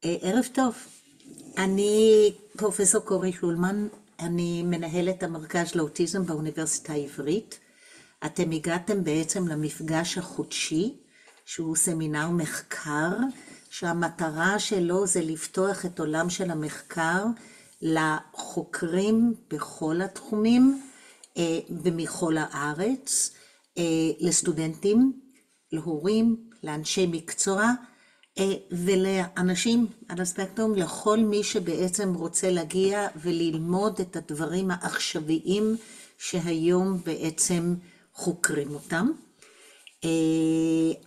ערב טוב, אני פרופסור קורי שולמן, אני מנהלת המרכז לאוטיזם באוניברסיטה העברית. אתם הגעתם בעצם למפגש החודשי, שהוא סמינר מחקר, שהמטרה שלו זה לפתוח את עולם של המחקר לחוקרים בכל התחומים ומכל הארץ, לסטודנטים, להורים, לאנשי מקצוע, ולאנשים על הספקטרום, לכל מי שבעצם רוצה להגיע וללמוד את הדברים העכשוויים שהיום בעצם חוקרים אותם.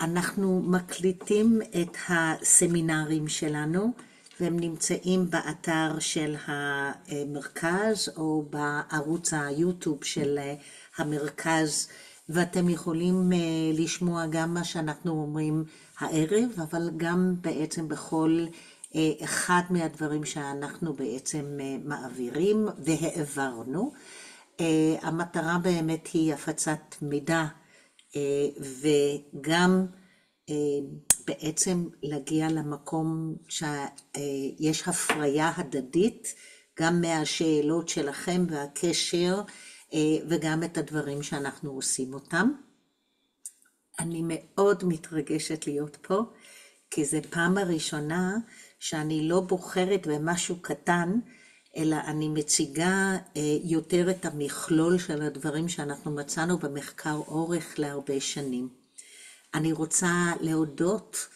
אנחנו מקליטים את הסמינרים שלנו, והם נמצאים באתר של המרכז או בערוץ היוטיוב של המרכז, ואתם יכולים לשמוע גם מה שאנחנו אומרים הערב, אבל גם בעצם בכל אחד מהדברים שאנחנו בעצם מעבירים והעברנו. המטרה באמת היא הפצת מידע, וגם בעצם להגיע למקום שיש הפריה הדדית, גם מהשאלות שלכם והקשר, וגם את הדברים שאנחנו עושים אותם. אני מאוד מתרגשת להיות פה, כי זו פעם הראשונה שאני לא בוחרת במשהו קטן, אלא אני מציגה יותר את המכלול של הדברים שאנחנו מצאנו במחקר אורך להרבה שנים. אני רוצה להודות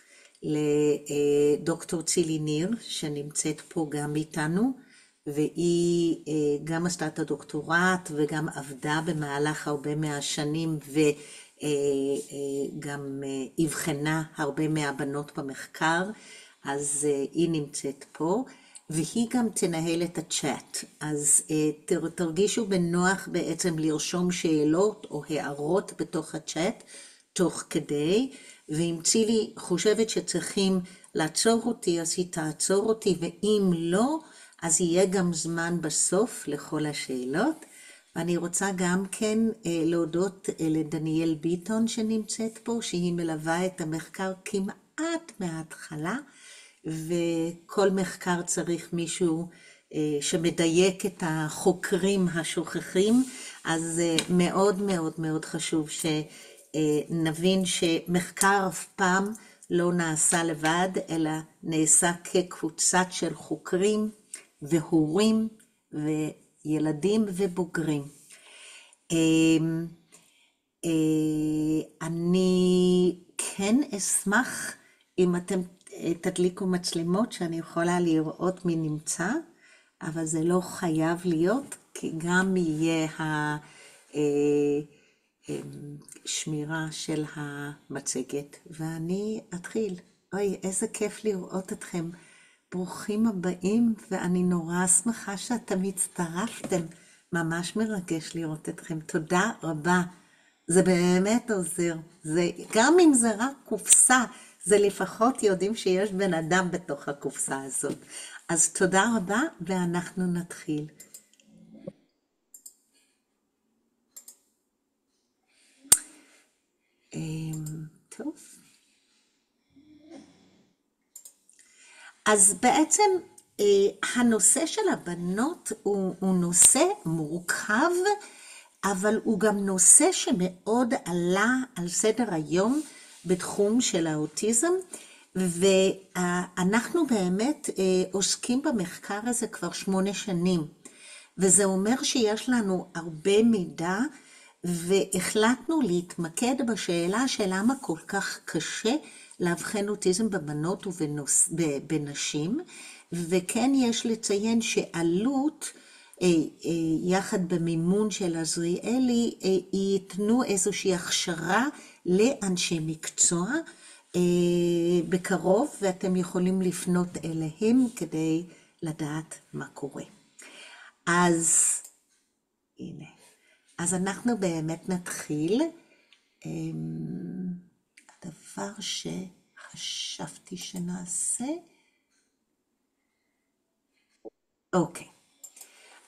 לדוקטור צילי ניר, שנמצאת פה גם איתנו, והיא גם עשתה את הדוקטורט וגם עבדה במהלך הרבה מהשנים, וגם הבחנה הרבה מהבנות במחקר, אז היא נמצאת פה. והיא גם תנהל את הצ'אט, אז תרגישו בנוח בעצם לרשום שאלות או הערות בתוך הצ'אט, תוך כדי, ואם צילי חושבת שצריכים לעצור אותי, אז היא תעצור אותי, ואם לא, אז יהיה גם זמן בסוף לכל השאלות. ואני רוצה גם כן להודות לדניאל ביטון שנמצאת פה, שהיא מלווה את המחקר כמעט מההתחלה, וכל מחקר צריך מישהו שמדייק את החוקרים השוכחים, אז מאוד מאוד מאוד חשוב שנבין שמחקר אף פעם לא נעשה לבד, אלא נעשה כקבוצת של חוקרים והורים וילדים ובוגרים. אני כן אשמח אם אתם תדליקו מצלמות שאני יכולה לראות מי נמצא, אבל זה לא חייב להיות, כי גם יהיה השמירה של המצגת. ואני אתחיל. אוי, איזה כיף לראות אתכם. ברוכים הבאים, ואני נורא שמחה שאתם הצטרפתם. ממש מרגש לראות אתכם. תודה רבה. זה באמת עוזר. גם אם זה רק קופסה, זה לפחות יודעים שיש בן אדם בתוך הקופסה הזאת. אז תודה רבה, ואנחנו נתחיל. טוב. אז בעצם הנושא של הבנות הוא נושא מורכב, אבל הוא גם נושא שמאוד עלה על סדר היום בתחום של האוטיזם, ואנחנו באמת עוסקים במחקר הזה כבר 8 שנים, וזה אומר שיש לנו הרבה מידע, והחלטנו להתמקד בשאלה של למה כל כך קשה לאבחן אוטיזם בבנות ובנשים, וכן יש לציין שעלות יחד במימון של עזריאלי ייתנו איזושהי הכשרה לאנשי מקצוע בקרוב, ואתם יכולים לפנות אליהם כדי לדעת מה קורה. אז הנה, אז אנחנו באמת נתחיל. הדבר שחשבתי שנעשה, אוקיי.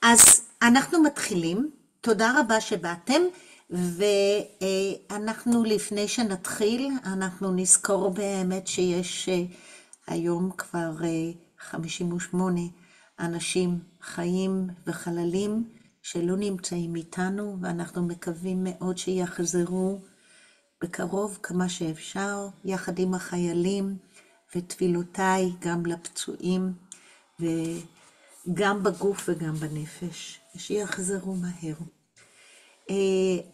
אז אנחנו מתחילים, תודה רבה שבאתם, ואנחנו לפני שנתחיל, אנחנו נזכור באמת שיש היום כבר 58 אנשים חיים וחללים שלא נמצאים איתנו, ואנחנו מקווים מאוד שיחזרו בקרוב כמה שאפשר, יחד עם החיילים, ותפילותיי גם לפצועים, וגם בגוף וגם בנפש, שיחזרו מהר.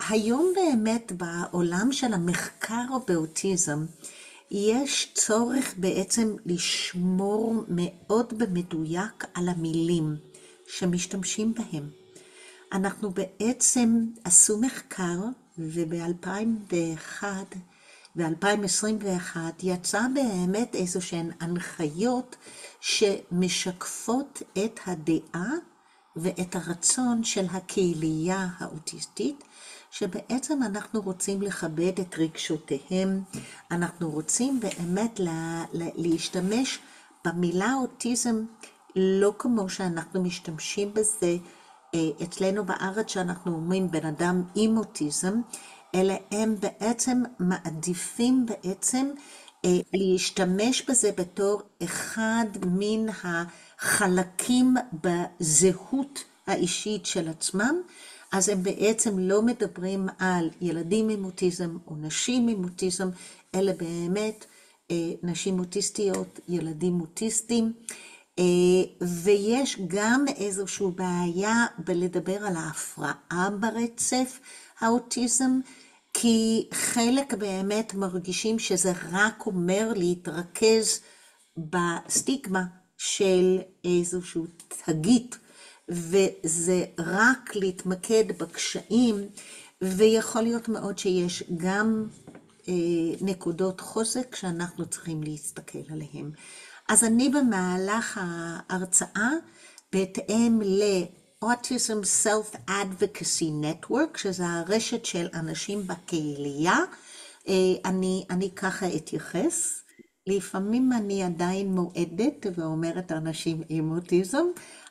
היום באמת בעולם של המחקר באוטיזם, יש צורך בעצם לשמור מאוד במדויק על המילים שמשתמשים בהם. אנחנו בעצם עשו מחקר, וב-2001 ו-2021 יצא באמת איזושהן הנחיות שמשקפות את הדעה ואת הרצון של הקהילייה האוטיסטית, שבעצם אנחנו רוצים לכבד את רגשותיהם, אנחנו רוצים באמת להשתמש במילה אוטיזם לא כמו שאנחנו משתמשים בזה אצלנו בארץ שאנחנו אומרים בן אדם עם אוטיזם, אלא הם בעצם מעדיפים בעצם להשתמש בזה בתור אחד מן החלקים בזהות האישית של עצמם, אז הם בעצם לא מדברים על ילדים עם אוטיזם או נשים עם אוטיזם, אלא באמת נשים אוטיסטיות, ילדים אוטיסטים, ויש גם איזושהי בעיה בלדבר על ההפרעה ברצף האוטיזם, כי חלק באמת מרגישים שזה רק אומר להתרכז בסטיגמה של איזושהי תגית, וזה רק להתמקד בקשיים, ויכול להיות מאוד שיש גם נקודות חוזק שאנחנו צריכים להסתכל עליהם. אז אני במהלך ההרצאה, בהתאם ל-Autism Self-Advocacy Network, שזה הרשת של אנשים בקהילייה, אני ככה אתייחס. לפעמים אני עדיין מועדת ואומרת אנשים עם אוטיזם,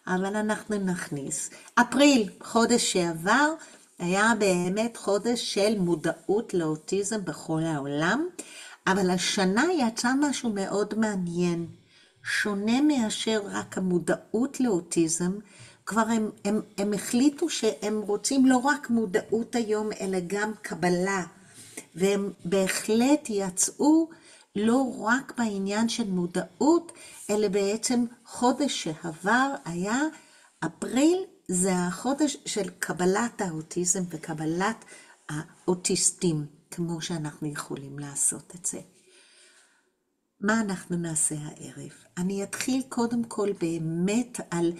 אבל אנחנו נכניס. אפריל, חודש שעבר, היה באמת חודש של מודעות לאוטיזם בכל העולם, אבל השנה יצא משהו מאוד מעניין. שונה מאשר רק המודעות לאוטיזם, כבר הם החליטו שהם רוצים לא רק מודעות היום, אלא גם קבלה. והם בהחלט יצאו לא רק בעניין של מודעות, אלא בעצם חודש שעבר היה אפריל, זה החודש של קבלת האוטיזם וקבלת האוטיסטים, כמו שאנחנו יכולים לעשות את זה. מה אנחנו נעשה הערב? אני אתחיל קודם כל באמת על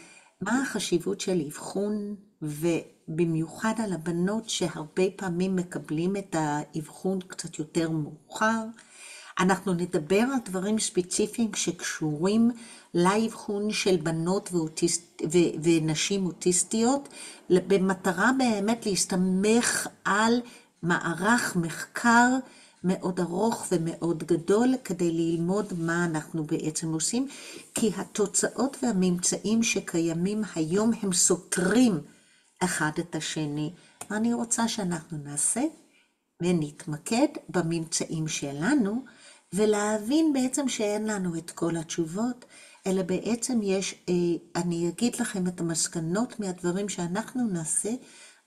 מה החשיבות של אבחון, ובמיוחד על הבנות שהרבה פעמים מקבלים את האבחון קצת יותר מאוחר. אנחנו נדבר על דברים ספציפיים שקשורים לאבחון של בנות ונשים אוטיסטיות, במטרה באמת להסתמך על מערך מחקר מאוד ארוך ומאוד גדול, כדי ללמוד מה אנחנו בעצם עושים, כי התוצאות והממצאים שקיימים היום הם סותרים אחד את השני. אני רוצה שאנחנו נעשה ונתמקד בממצאים שלנו, ולהבין בעצם שאין לנו את כל התשובות, אלא בעצם יש, אני אגיד לכם את המסקנות מהדברים שאנחנו נעשה,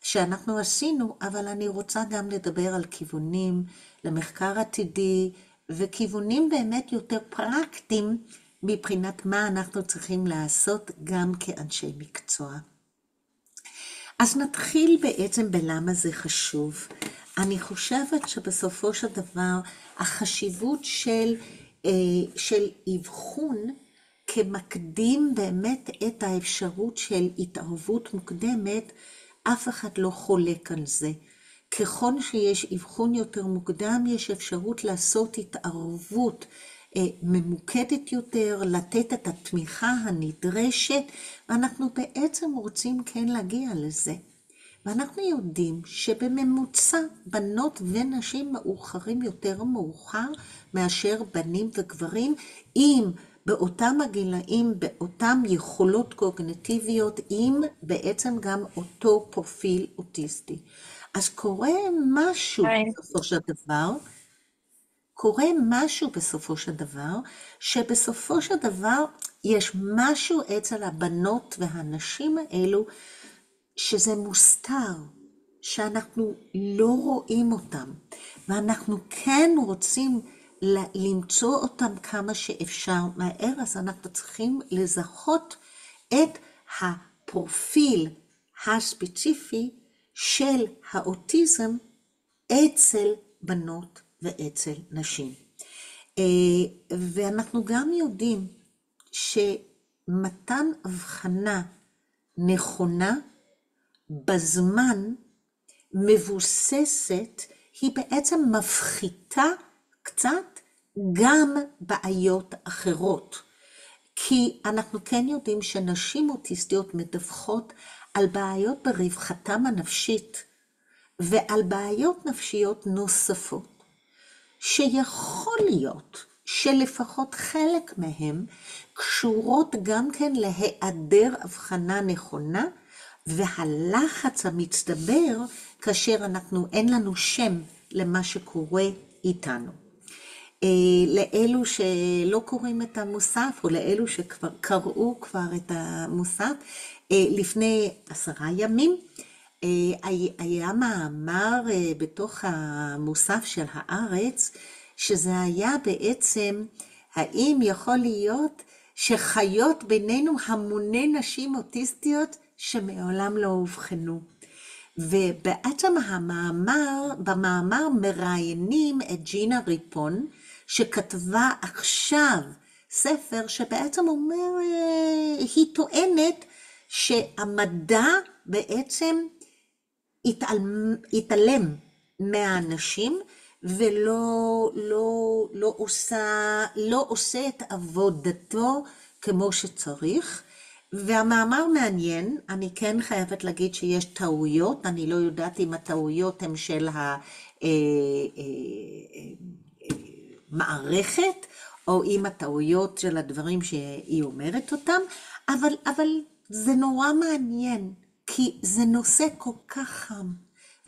שאנחנו עשינו, אבל אני רוצה גם לדבר על כיוונים למחקר עתידי, וכיוונים באמת יותר פרקטיים, מבחינת מה אנחנו צריכים לעשות גם כאנשי מקצוע. אז נתחיל בעצם בלמה זה חשוב. אני חושבת שבסופו של דבר, החשיבות של אבחון כמקדים באמת את האפשרות של התערבות מוקדמת, אף אחד לא חולק על זה. ככל שיש אבחון יותר מוקדם, יש אפשרות לעשות התערבות ממוקדת יותר, לתת את התמיכה הנדרשת, ואנחנו בעצם רוצים כן להגיע לזה. ואנחנו יודעים שבממוצע בנות ונשים מאוחרים יותר מאוחר מאשר בנים וגברים, אם באותם הגילאים, באותם יכולות קוגניטיביות, עם בעצם גם אותו פרופיל אוטיסטי. אז קורה משהו בסופו של דבר, קורה משהו בסופו של דבר, שבסופו של דבר יש משהו אצל הבנות והנשים האלו, שזה מוסתר, שאנחנו לא רואים אותם, ואנחנו כן רוצים למצוא אותם כמה שאפשר מהר, אז אנחנו צריכים לזהות את הפרופיל הספציפי של האוטיזם אצל בנות ואצל נשים. ואנחנו גם יודעים שמתן הבחנה נכונה בזמן מבוססת, היא בעצם מפחיתה קצת גם בעיות אחרות. כי אנחנו כן יודעים שנשים אוטיסטיות מדווחות על בעיות ברווחתם הנפשית ועל בעיות נפשיות נוספות, שיכול להיות שלפחות חלק מהם קשורות גם כן להיעדר הבחנה נכונה, והלחץ המצטבר כאשר אין לנו שם למה שקורה איתנו. לאלו שלא קוראים את המוסף, או לאלו שכבר קראו את המוסף, לפני 10 ימים, היה מאמר בתוך המוסף של הארץ, שזה היה בעצם, האם יכול להיות שחיות בינינו המוני נשים אוטיסטיות שמעולם לא הובחנו. ובעצם במאמר מראיינים את ג'ינה ריפון, שכתבה עכשיו ספר שבעצם אומר, היא טוענת שהמדע בעצם התעלם מהאנשים, ולא עושה את עבודתו כמו שצריך. והמאמר מעניין, אני כן חייבת להגיד שיש טעויות, אני לא יודעת אם הטעויות הן של המערכת, או אם הטעויות של הדברים שהיא אומרת אותם, אבל זה נורא מעניין, כי זה נושא כל כך חם,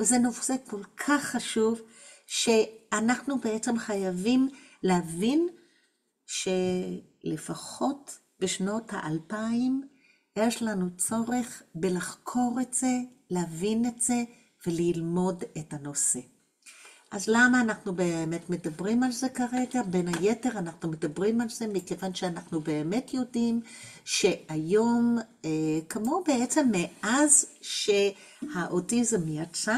וזה נושא כל כך חשוב, שאנחנו בעצם חייבים להבין שלפחות בשנות 2000, יש לנו צורך בלחקור את זה, להבין את זה וללמוד את הנושא. אז למה אנחנו באמת מדברים על זה כרגע? בין היתר אנחנו מדברים על זה מכיוון שאנחנו באמת יודעים שהיום, כמו בעצם מאז שהאוטיזם יצא,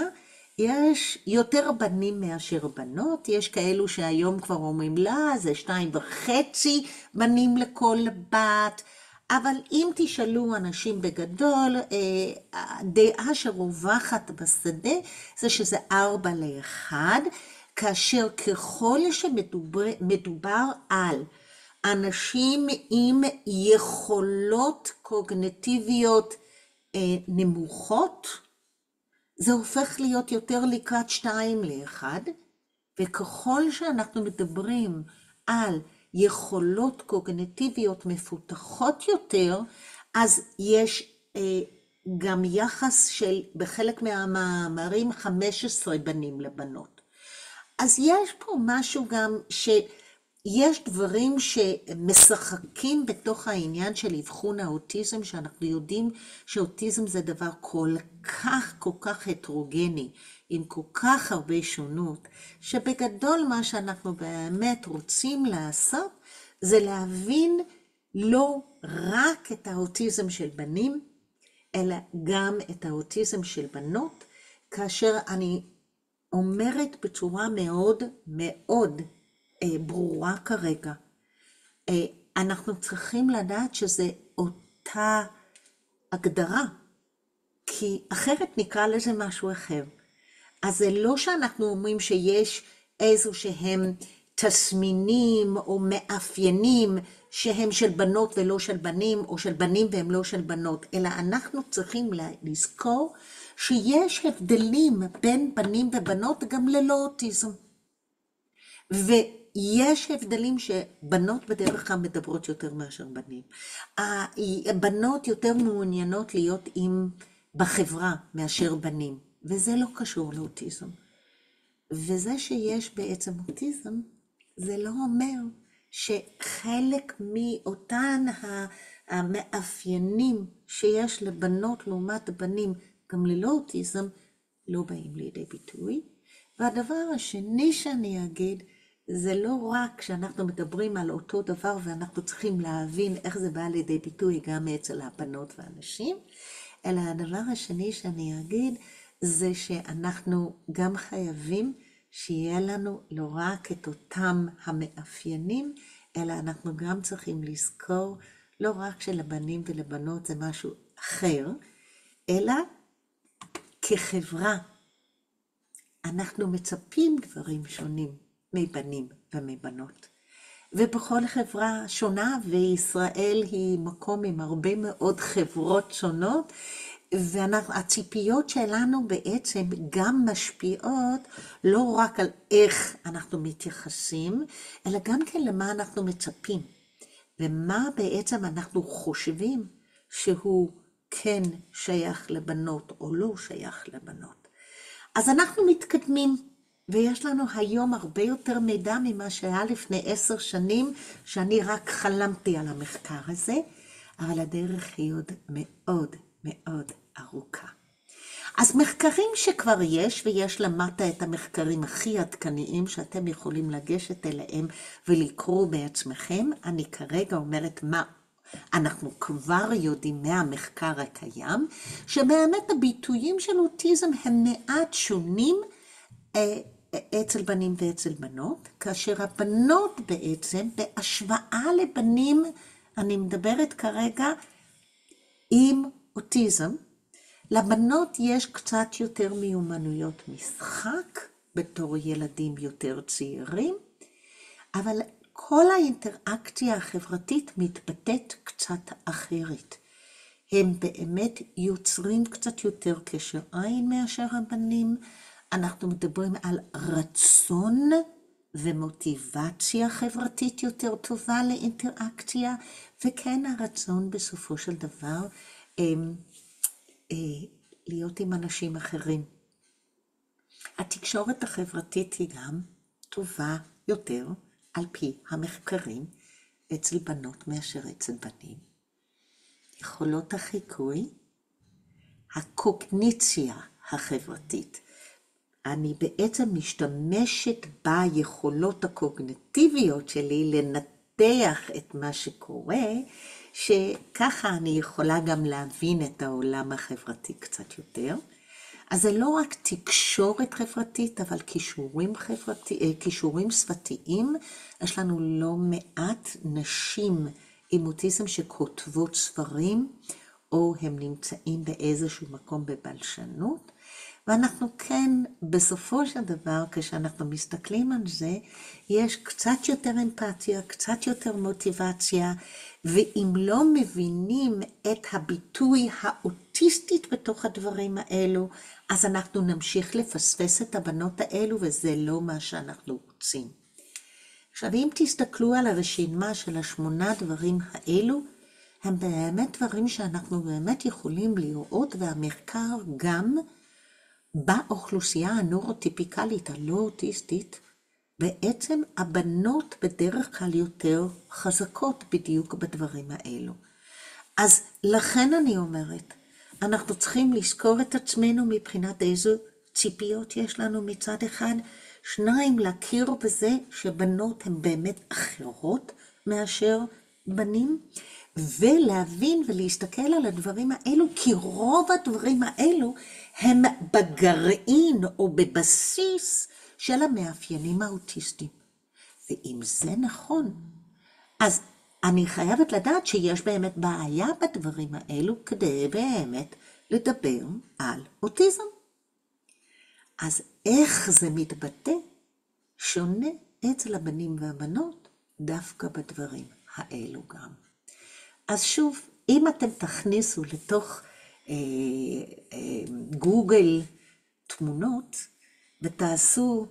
יש יותר בנים מאשר בנות, יש כאלו שהיום כבר אומרים לה, זה 2.5 בנים לכל בת, אבל אם תשאלו אנשים בגדול, הדעה שרווחת בשדה זה שזה 4-1, כאשר ככל שמדובר על אנשים עם יכולות קוגניטיביות נמוכות, זה הופך להיות יותר לקראת 2-1, וככל שאנחנו מדברים על יכולות קוגניטיביות מפותחות יותר, אז יש גם יחס של בחלק מהמאמרים 15 בנים לבנות. אז יש פה משהו גם שיש דברים שמשחקים בתוך העניין של אבחון האוטיזם, שאנחנו יודעים שאוטיזם זה דבר כל כך הטרוגני, עם כל כך הרבה שונות, שבגדול מה שאנחנו באמת רוצים לעשות, זה להבין לא רק את האוטיזם של בנים, אלא גם את האוטיזם של בנות, כאשר אני אומרת בצורה מאוד מאוד ברורה כרגע, אנחנו צריכים לדעת שזה אותה הגדרה, כי אחרת נקרא לזה משהו אחר. אז זה לא שאנחנו אומרים שיש איזו שהם תסמינים או מאפיינים שהם של בנות ולא של בנים, או של בנים והם לא של בנות, אלא אנחנו צריכים לזכור שיש הבדלים בין בנים ובנות גם ללא אוטיזם. ויש הבדלים שבנות בדרך כלל מדברות יותר מאשר בנים. הבנות יותר מעוניינות להיות בחברה מאשר בנים. וזה לא קשור לאוטיזם. וזה שיש בעצם אוטיזם, זה לא אומר שחלק מאותן המאפיינים שיש לבנות לעומת בנים גם ללא אוטיזם לא באים לידי ביטוי. והדבר השני שאני אגיד, זה לא רק שאנחנו מדברים על אותו דבר ואנחנו צריכים להבין איך זה בא לידי ביטוי גם אצל הבנות והנשים, אלא הדבר השני שאני אגיד זה שאנחנו גם חייבים שיהיה לנו לא רק את אותם המאפיינים, אלא אנחנו גם צריכים לזכור לא רק שלבנים ולבנות זה משהו אחר, אלא כחברה אנחנו מצפים דברים שונים מבנים ומבנות. ובכל חברה שונה, וישראל היא מקום עם הרבה מאוד חברות שונות, והציפיות שלנו בעצם גם משפיעות לא רק על איך אנחנו מתייחסים, אלא גם כן למה אנחנו מצפים. ומה בעצם אנחנו חושבים שהוא כן שייך לבנות או לא שייך לבנות. אז אנחנו מתקדמים, ויש לנו היום הרבה יותר מידע ממה שהיה לפני 10 שנים, שאני רק חלמתי על המחקר הזה, אבל הדרך היא עוד מאוד מאוד ארוכה. אז מחקרים שכבר יש, ויש למטה את המחקרים הכי עדכניים שאתם יכולים לגשת אליהם ולקרוא בעצמכם, אני כרגע אומרת מה אנחנו כבר יודעים מהמחקר הקיים, שבאמת הביטויים של אוטיזם הם מעט שונים אצל בנים ואצל בנות, כאשר הבנות בעצם בהשוואה לבנים, אני מדברת כרגע עם אוטיזם, לבנות יש קצת יותר מיומנויות משחק בתור ילדים יותר צעירים, אבל כל האינטראקציה החברתית מתבטאת קצת אחרת. הם באמת יוצרים קצת יותר קשר עין מאשר הבנים. אנחנו מדברים על רצון ומוטיבציה חברתית יותר טובה לאינטראקציה, וכן הרצון בסופו של דבר להיות עם אנשים אחרים. התקשורת החברתית היא גם טובה יותר על פי המחקרים אצל בנות מאשר אצל בנים. יכולות החיקוי, הקוגניציה החברתית. אני בעצם משתמשת ביכולות הקוגניטיביות שלי לנתח את מה שקורה, שככה אני יכולה גם להבין את העולם החברתי קצת יותר. אז זה לא רק תקשורת חברתית, אבל כישורים שפתיים. יש לנו לא מעט נשים עם אוטיזם שכותבות ספרים, או הם נמצאים באיזשהו מקום בבלשנות. ואנחנו כן, בסופו של דבר, כשאנחנו מסתכלים על זה, יש קצת יותר אמפתיה, קצת יותר מוטיבציה, ואם לא מבינים את הביטוי האוטיסטית בתוך הדברים האלו, אז אנחנו נמשיך לפספס את הבנות האלו, וזה לא מה שאנחנו רוצים. עכשיו, אם תסתכלו על הרשימה של 8 דברים האלו, הם באמת דברים שאנחנו באמת יכולים לראות, והמחקר גם באוכלוסייה הנוירוטיפיקלית, הלא אוטיסטית, בעצם הבנות בדרך כלל יותר חזקות בדיוק בדברים האלו. אז לכן אני אומרת, אנחנו צריכים לזכור את עצמנו מבחינת איזו ציפיות יש לנו מצד אחד, 2, להכיר בזה שבנות הן באמת אחרות מאשר בנים, ולהבין ולהסתכל על הדברים האלו, כי רוב הדברים האלו הם בגרעין או בבסיס של המאפיינים האוטיסטיים. ואם זה נכון, אז אני חייבת לדעת שיש באמת בעיה בדברים האלו כדי באמת לדבר על אוטיזם. אז איך זה מתבטא? שונה אצל הבנים והבנות דווקא בדברים האלו גם. אז שוב, אם אתם תכניסו לתוך גוגל תמונות ותעשו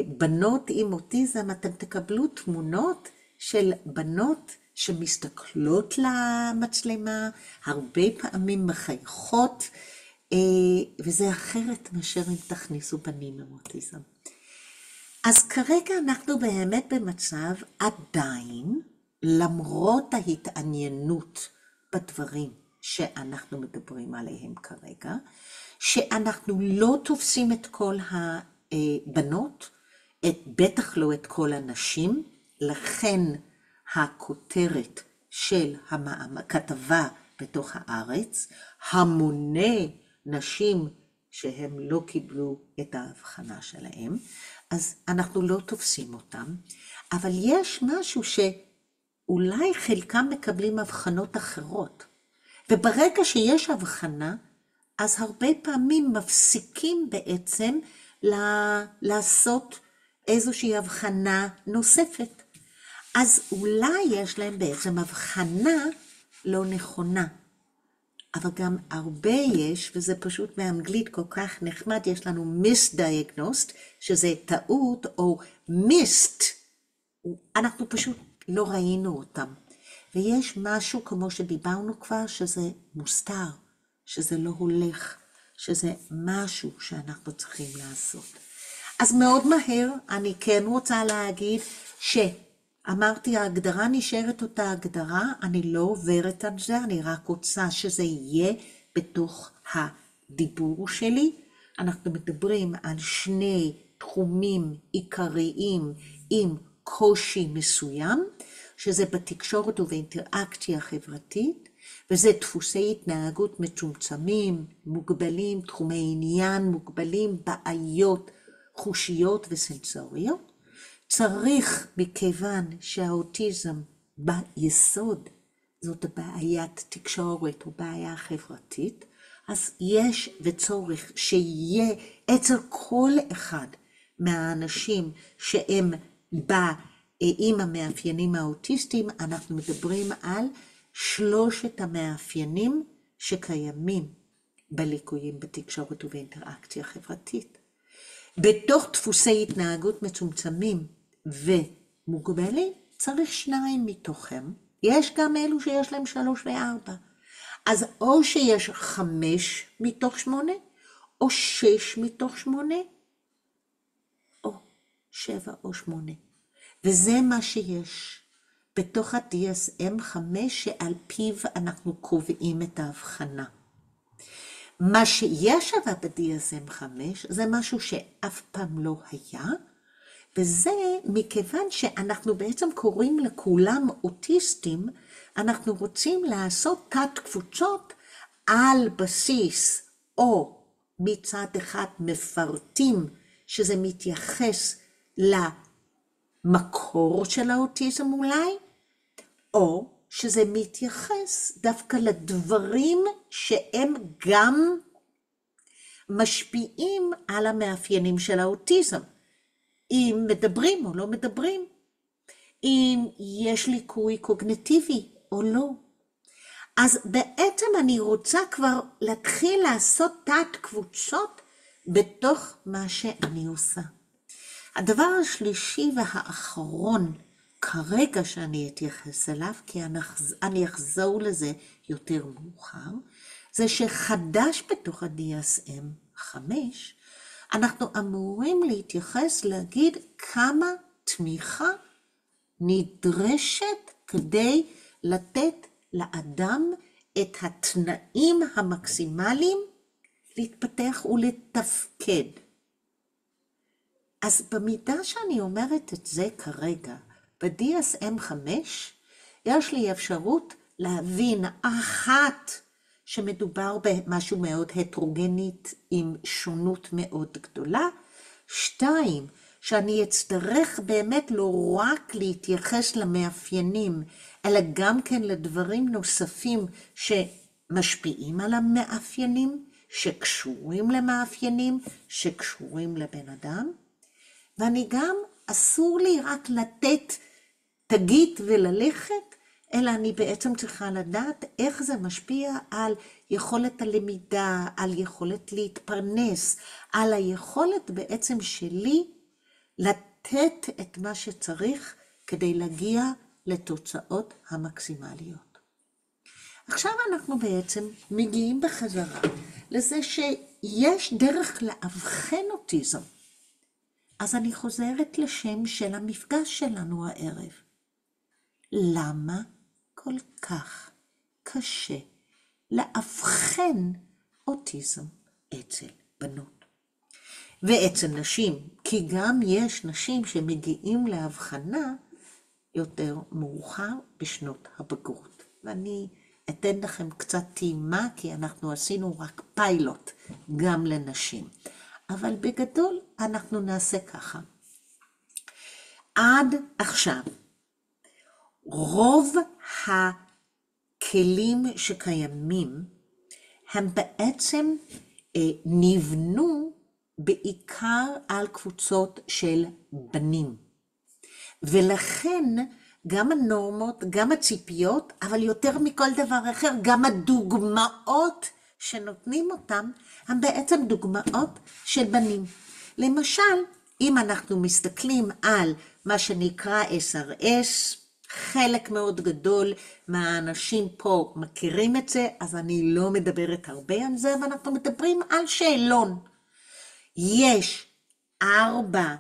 בנות עם אוטיזם, אתם תקבלו תמונות של בנות שמסתכלות למצלמה, הרבה פעמים מחייכות, וזה אחרת מאשר אם תכניסו בנים עם אוטיזם. אז כרגע אנחנו באמת במצב עדיין, למרות ההתעניינות בדברים שאנחנו מדברים עליהם כרגע, שאנחנו לא תופסים את כל הבנות, בטח לא את כל הנשים, לכן הכותרת של הכתבה בתוך הארץ, המוני נשים שהם לא קיבלו את ההבחנה שלהם, אז אנחנו לא תופסים אותם, אבל יש משהו שאולי חלקם מקבלים הבחנות אחרות, וברגע שיש הבחנה, אז הרבה פעמים מפסיקים בעצם לעשות איזושהי הבחנה נוספת. אז אולי יש להם בעצם הבחנה לא נכונה. אבל גם הרבה יש, וזה פשוט באנגלית כל כך נחמד, יש לנו misdiagnosed, שזה טעות, או missed, אנחנו פשוט לא ראינו אותם. ויש משהו כמו שדיברנו כבר, שזה מוסתר, שזה לא הולך, שזה משהו שאנחנו צריכים לעשות. אז מאוד מהר אני כן רוצה להגיד אמרתי, ההגדרה נשארת אותה הגדרה, אני לא עוברת על זה, אני רק רוצה שזה יהיה בתוך הדיבור שלי. אנחנו מדברים על שני תחומים עיקריים עם קושי מסוים, שזה בתקשורת ובאינטראקציה חברתית, וזה דפוסי התנהגות מצומצמים, מוגבלים, תחומי עניין, מוגבלים, בעיות חושיות וסנסוריות. צריך, מכיוון שהאוטיזם ביסוד זאת בעיית תקשורת או בעיה חברתית, אז יש וצורך שיהיה אצל כל אחד מהאנשים שהם עם המאפיינים האוטיסטיים, אנחנו מדברים על 3 המאפיינים שקיימים בליקויים בתקשורת ובאינטראקציה חברתית. בתוך דפוסי התנהגות מצומצמים ומוגבלים, צריך 2 מתוכם. יש גם אלו שיש להם 3 ו4. אז או שיש 5 מתוך 8, או 6 מתוך 8, או 7 או 8. וזה מה שיש בתוך ה-DSM-5 שעל פיו אנחנו קובעים את ההבחנה. מה שיש אבל ב-DSM-5 זה משהו שאף פעם לא היה, וזה מכיוון שאנחנו בעצם קוראים לכולם אוטיסטים, אנחנו רוצים לעשות תת קבוצות על בסיס, או מצד אחד מפרטים שזה מתייחס למקור של האוטיזם אולי, או שזה מתייחס דווקא לדברים שהם גם משפיעים על המאפיינים של האוטיזם. אם מדברים או לא מדברים, אם יש ליקוי קוגניטיבי או לא. אז בעצם אני רוצה כבר להתחיל לעשות תת קבוצות בתוך מה שאני עושה. הדבר השלישי והאחרון כרגע שאני אתייחס אליו, כי אני אחזור לזה יותר מאוחר, זה שחדש בתוך ה-DSM-5, אנחנו אמורים להתייחס, להגיד כמה תמיכה נדרשת כדי לתת לאדם את התנאים המקסימליים להתפתח ולתפקד. אז במידה שאני אומרת את זה כרגע, ב-DSM-5 יש לי אפשרות להבין אחת שמדובר במשהו מאוד הטרוגנית עם שונות מאוד גדולה, 2 שאני אצטרך באמת לא רק להתייחס למאפיינים, אלא גם כן לדברים נוספים שמשפיעים על המאפיינים, שקשורים למאפיינים, שקשורים לבן אדם, ואני גם אסור לי רק לתת תגית וללכת, אלא אני בעצם צריכה לדעת איך זה משפיע על יכולת הלמידה, על יכולת להתפרנס, על היכולת בעצם שלי לתת את מה שצריך כדי להגיע לתוצאות המקסימליות. עכשיו אנחנו בעצם מגיעים בחזרה לזה שיש דרך לאבחן אוטיזם. אז אני חוזרת לשם של המפגש שלנו הערב. למה כל כך קשה לאבחן אוטיזם אצל בנות ואצל נשים? כי גם יש נשים שמגיעים להבחנה יותר מאוחר בשנות הבגרות. ואני אתן לכם קצת טעימה, כי אנחנו עשינו רק פיילוט גם לנשים. אבל בגדול אנחנו נעשה ככה. עד עכשיו, רוב הכלים שקיימים הם בעצם נבנו בעיקר על קבוצות של בנים. ולכן גם הנורמות, גם הציפיות, אבל יותר מכל דבר אחר, גם הדוגמאות שנותנים אותם, הם בעצם דוגמאות של בנים. למשל, אם אנחנו מסתכלים על מה שנקרא SRS, חלק מאוד גדול מהאנשים פה מכירים את זה, אז אני לא מדברת הרבה על זה, אבל אנחנו מדברים על שאלון. יש 4,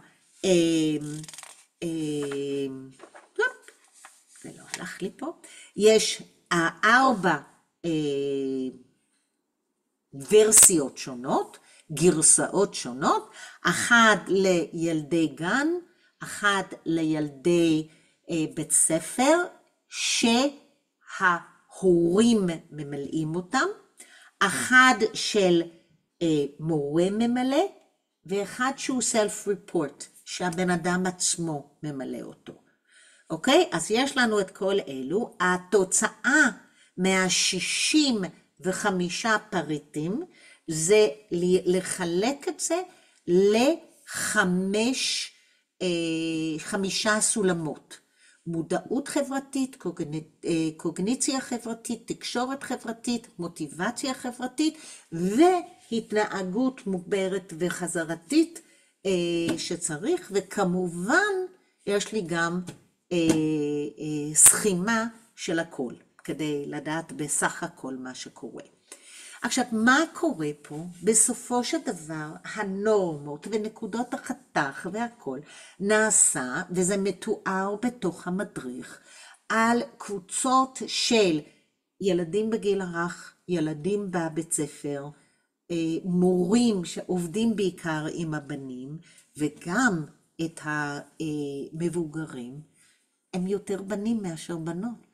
זה לא הלך לי פה, יש 4 ורסיות שונות, גרסאות שונות, אחת לילדי גן, אחת לילדי בית ספר, שההורים ממלאים אותם, אחד של מורה ממלא, ואחד שהוא self-report, שהבן אדם עצמו ממלא אותו. אוקיי? אז יש לנו את כל אלו. התוצאה 165 פריטים, זה לחלק את זה ל5 סולמות. מודעות חברתית, קוגניציה חברתית, תקשורת חברתית, מוטיבציה חברתית, והתנהגות מוגברת וחזרתית שצריך, וכמובן יש לי גם סכימה של הכל, כדי לדעת בסך הכל מה שקורה. עכשיו, מה קורה פה? בסופו של דבר, הנורמות ונקודות החתך והכל נעשה, וזה מתואר בתוך המדריך, על קבוצות של ילדים בגיל הרך, ילדים בבית ספר, מורים שעובדים בעיקר עם הבנים, וגם את המבוגרים, הם יותר בנים מאשר בנות.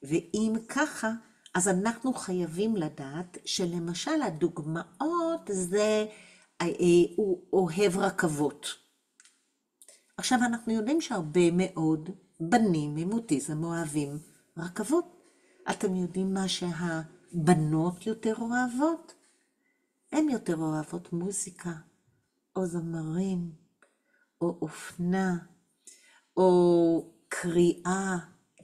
ואם ככה, אז אנחנו חייבים לדעת שלמשל הדוגמאות זה הוא אוהב רכבות. עכשיו אנחנו יודעים שהרבה מאוד בנים עם אוטיזם אוהבים רכבות. אתם יודעים מה שהבנות יותר אוהבות? הן יותר אוהבות מוזיקה, או זמרים, או אופנה, או קריאה,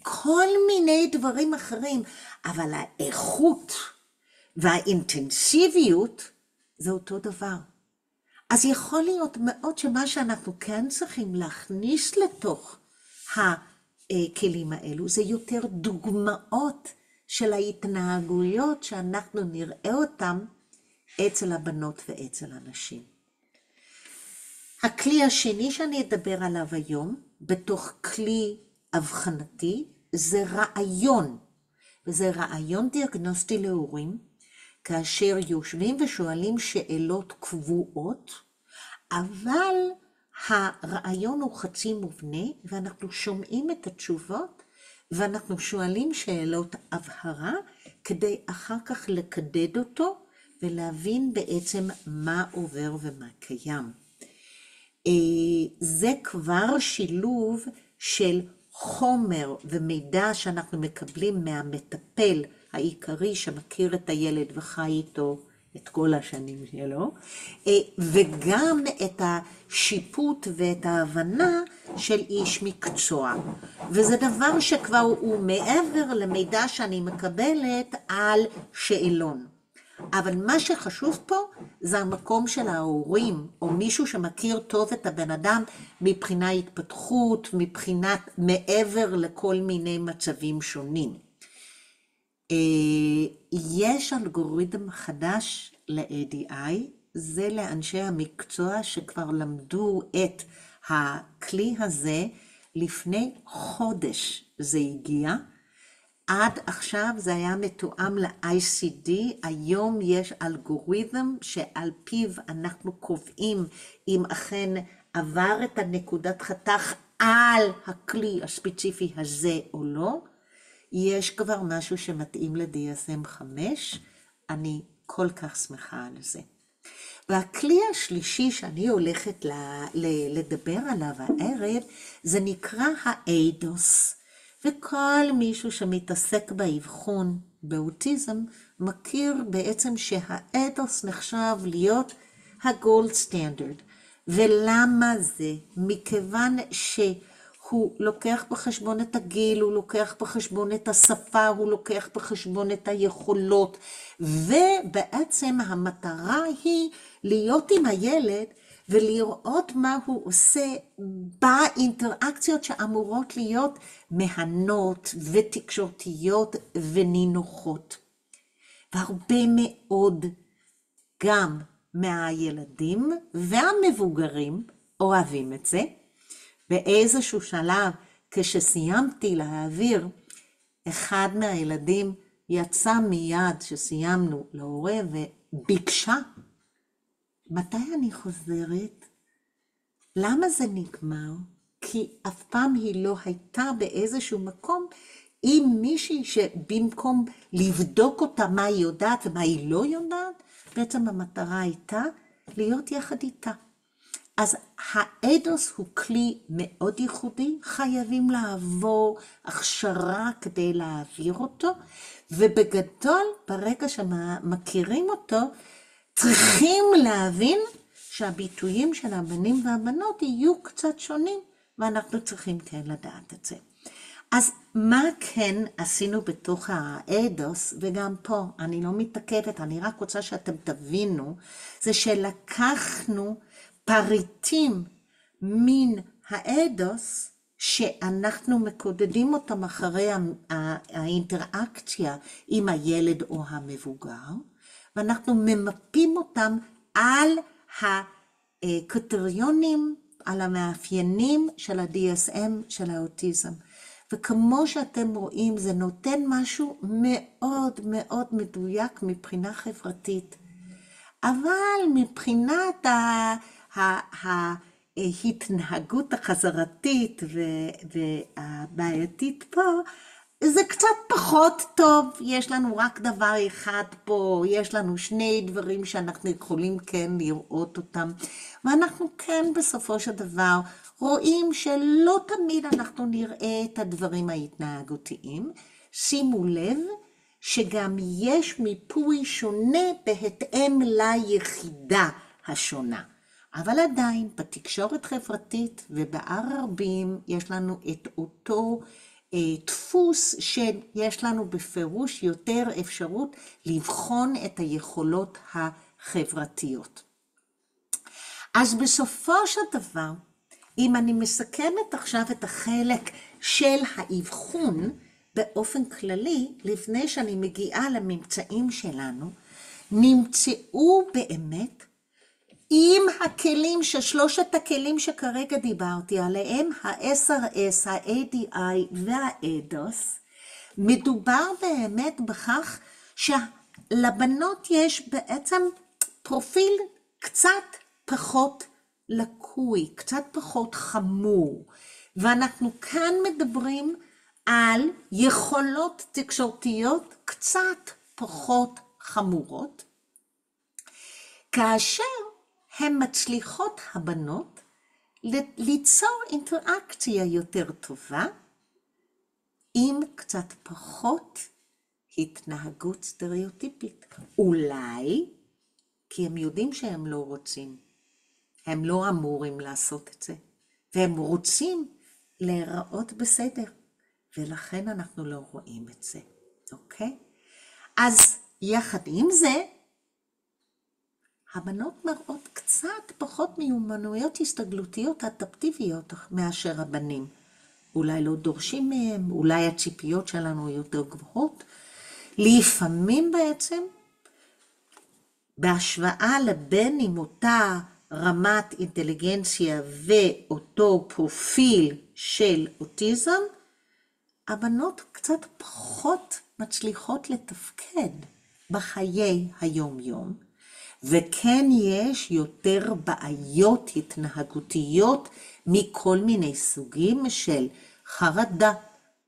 כל מיני דברים אחרים, אבל האיכות והאינטנסיביות זה אותו דבר. אז יכול להיות מאוד שמה שאנחנו כן צריכים להכניס לתוך הכלים האלו, זה יותר דוגמאות של ההתנהגויות שאנחנו נראה אותם אצל הבנות ואצל הנשים. הכלי השני שאני אדבר עליו היום, בתוך כלי אבחנתי, זה רעיון, וזה רעיון דיאגנוסטי להורים, כאשר יושבים ושואלים שאלות קבועות, אבל הרעיון הוא חצי מובנה, ואנחנו שומעים את התשובות, ואנחנו שואלים שאלות הבהרה, כדי אחר כך לקדד אותו, ולהבין בעצם מה עובר ומה קיים. זה כבר שילוב של חומר ומידע שאנחנו מקבלים מהמטפל העיקרי שמכיר את הילד וחי איתו את כל השנים שלו, וגם את השיפוט ואת ההבנה של איש מקצוע. וזה דבר שכבר הוא מעבר למידע שאני מקבלת על שאלון. אבל מה שחשוב פה זה המקום של ההורים, או מישהו שמכיר טוב את הבן אדם מבחינה התפתחות, מבחינת מעבר לכל מיני מצבים שונים. יש אלגוריתם חדש ל-ADI זה לאנשי המקצוע שכבר למדו את הכלי הזה. לפני חודש זה הגיע. עד עכשיו זה היה מתואם ל-ICD, היום יש אלגוריתם שעל פיו אנחנו קובעים אם אכן עבר את הנקודת חתך על הכלי הספציפי הזה או לא. יש כבר משהו שמתאים ל-DSM 5, אני כל כך שמחה על זה. והכלי השלישי שאני הולכת לדבר עליו הערב, זה נקרא האיידוס. וכל מישהו שמתעסק באבחון באוטיזם, מכיר בעצם שהאיידוס נחשב להיות הגולד סטנדרט. ולמה זה? מכיוון שהוא לוקח בחשבון את הגיל, הוא לוקח בחשבון את השפה, הוא לוקח בחשבון את היכולות, ובעצם המטרה היא להיות עם הילד ולראות מה הוא עושה באינטראקציות שאמורות להיות מהנות ותקשורתיות ונינוחות. והרבה מאוד גם מהילדים והמבוגרים אוהבים את זה. באיזשהו שלב, כשסיימתי להעביר, אחד מהילדים יצא מיד שסיימנו להורה וביקשה, מתי אני חוזרת? למה זה נגמר? כי אף פעם היא לא הייתה באיזשהו מקום עם מישהי שבמקום לבדוק אותה מה היא יודעת ומה היא לא יודעת, בעצם המטרה הייתה להיות יחד איתה. אז האיידוס הוא כלי מאוד ייחודי, חייבים לעבור הכשרה כדי להעביר אותו, ובגדול ברגע שמכירים אותו, צריכים להבין שהביטויים של הבנים והבנות יהיו קצת שונים, ואנחנו צריכים כן לדעת את זה. אז מה כן עשינו בתוך האיידוס, וגם פה אני לא מתעכבת, אני רק רוצה שאתם תבינו, זה שלקחנו פריטים מן האיידוס, שאנחנו מקודדים אותם אחרי האינטראקציה עם הילד או המבוגר, ואנחנו ממפים אותם על הקריטריונים, על המאפיינים של ה-DSM, של האוטיזם. וכמו שאתם רואים, זה נותן משהו מאוד מאוד מדויק מבחינה חברתית. אבל מבחינת ההתנהגות החזרתית והבעייתית פה, זה קצת פחות טוב. יש לנו רק דבר אחד פה, יש לנו שני דברים שאנחנו יכולים כן לראות אותם, ואנחנו כן בסופו של דבר רואים שלא תמיד אנחנו נראה את הדברים ההתנהגותיים. שימו לב שגם יש מיפוי שונה בהתאם ליחידה השונה. אבל עדיין בתקשורת חברתית ובערבים יש לנו את אותו דפוס שיש לנו בפירוש יותר אפשרות לבחון את היכולות החברתיות. אז בסופו של דבר, אם אני מסכמת עכשיו את החלק של האבחון באופן כללי, לפני שאני מגיעה לממצאים שלנו, נמצאו באמת עם הכלים, שלושת הכלים שכרגע דיברתי עליהם, ה-SRS, ה-ADI וה-ADOS, מדובר באמת בכך שלבנות יש בעצם פרופיל קצת פחות לקוי, קצת פחות חמור, ואנחנו כאן מדברים על יכולות תקשורתיות קצת פחות חמורות, כאשר הן מצליחות הבנות ליצור אינטראקציה יותר טובה, עם קצת פחות התנהגות סטריאוטיפית. אולי כי הם יודעים שהם לא רוצים, הם לא אמורים לעשות את זה, והם רוצים להיראות בסדר, ולכן אנחנו לא רואים את זה, אוקיי? אז יחד עם זה, הבנות מראות קצת פחות מיומנויות הסתגלותיות אדפטיביות מאשר הבנים. אולי לא דורשים מהם, אולי הציפיות שלנו יותר גבוהות. לפעמים בעצם בהשוואה לבן עם אותה רמת אינטליגנציה ואותו פרופיל של אוטיזם, הבנות קצת פחות מצליחות לתפקד בחיי היום-יום, וכן יש יותר בעיות התנהגותיות מכל מיני סוגים של חרדה,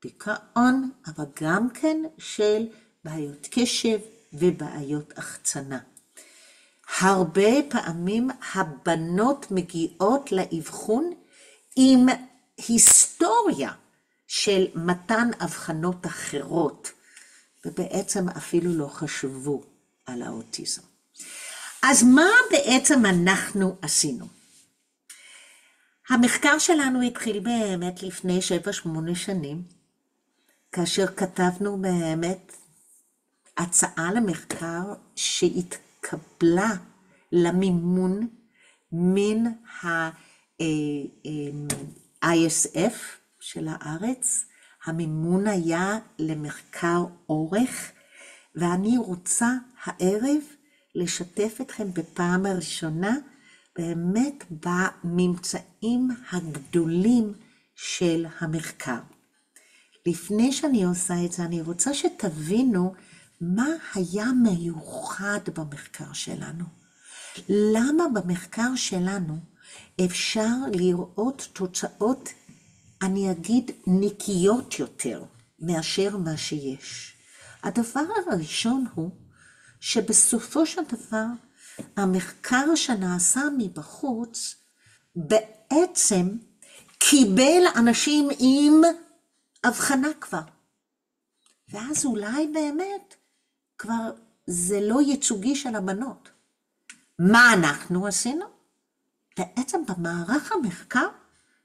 דיכאון, אבל גם כן של בעיות קשב ובעיות החצנה. הרבה פעמים הבנות מגיעות לאבחון עם היסטוריה של מתן אבחנות אחרות, ובעצם אפילו לא חשבו על האוטיזם. אז מה בעצם אנחנו עשינו? המחקר שלנו התחיל באמת לפני 7-8 שנים, כאשר כתבנו באמת הצעה למחקר שהתקבלה למימון מן ה-ISF של הארץ. המימון היה למחקר אורך, ואני רוצה הערב לשתף אתכם בפעם הראשונה באמת בממצאים הגדולים של המחקר. לפני שאני עושה את זה, אני רוצה שתבינו מה היה מיוחד במחקר שלנו. למה במחקר שלנו אפשר לראות תוצאות, אני אגיד, נקיות יותר מאשר מה שיש. הדבר הראשון הוא שבסופו של דבר המחקר שנעשה מבחוץ בעצם קיבל אנשים עם הבחנה כבר. ואז אולי באמת כבר זה לא ייצוגי של הבנות. מה אנחנו עשינו? בעצם במערך המחקר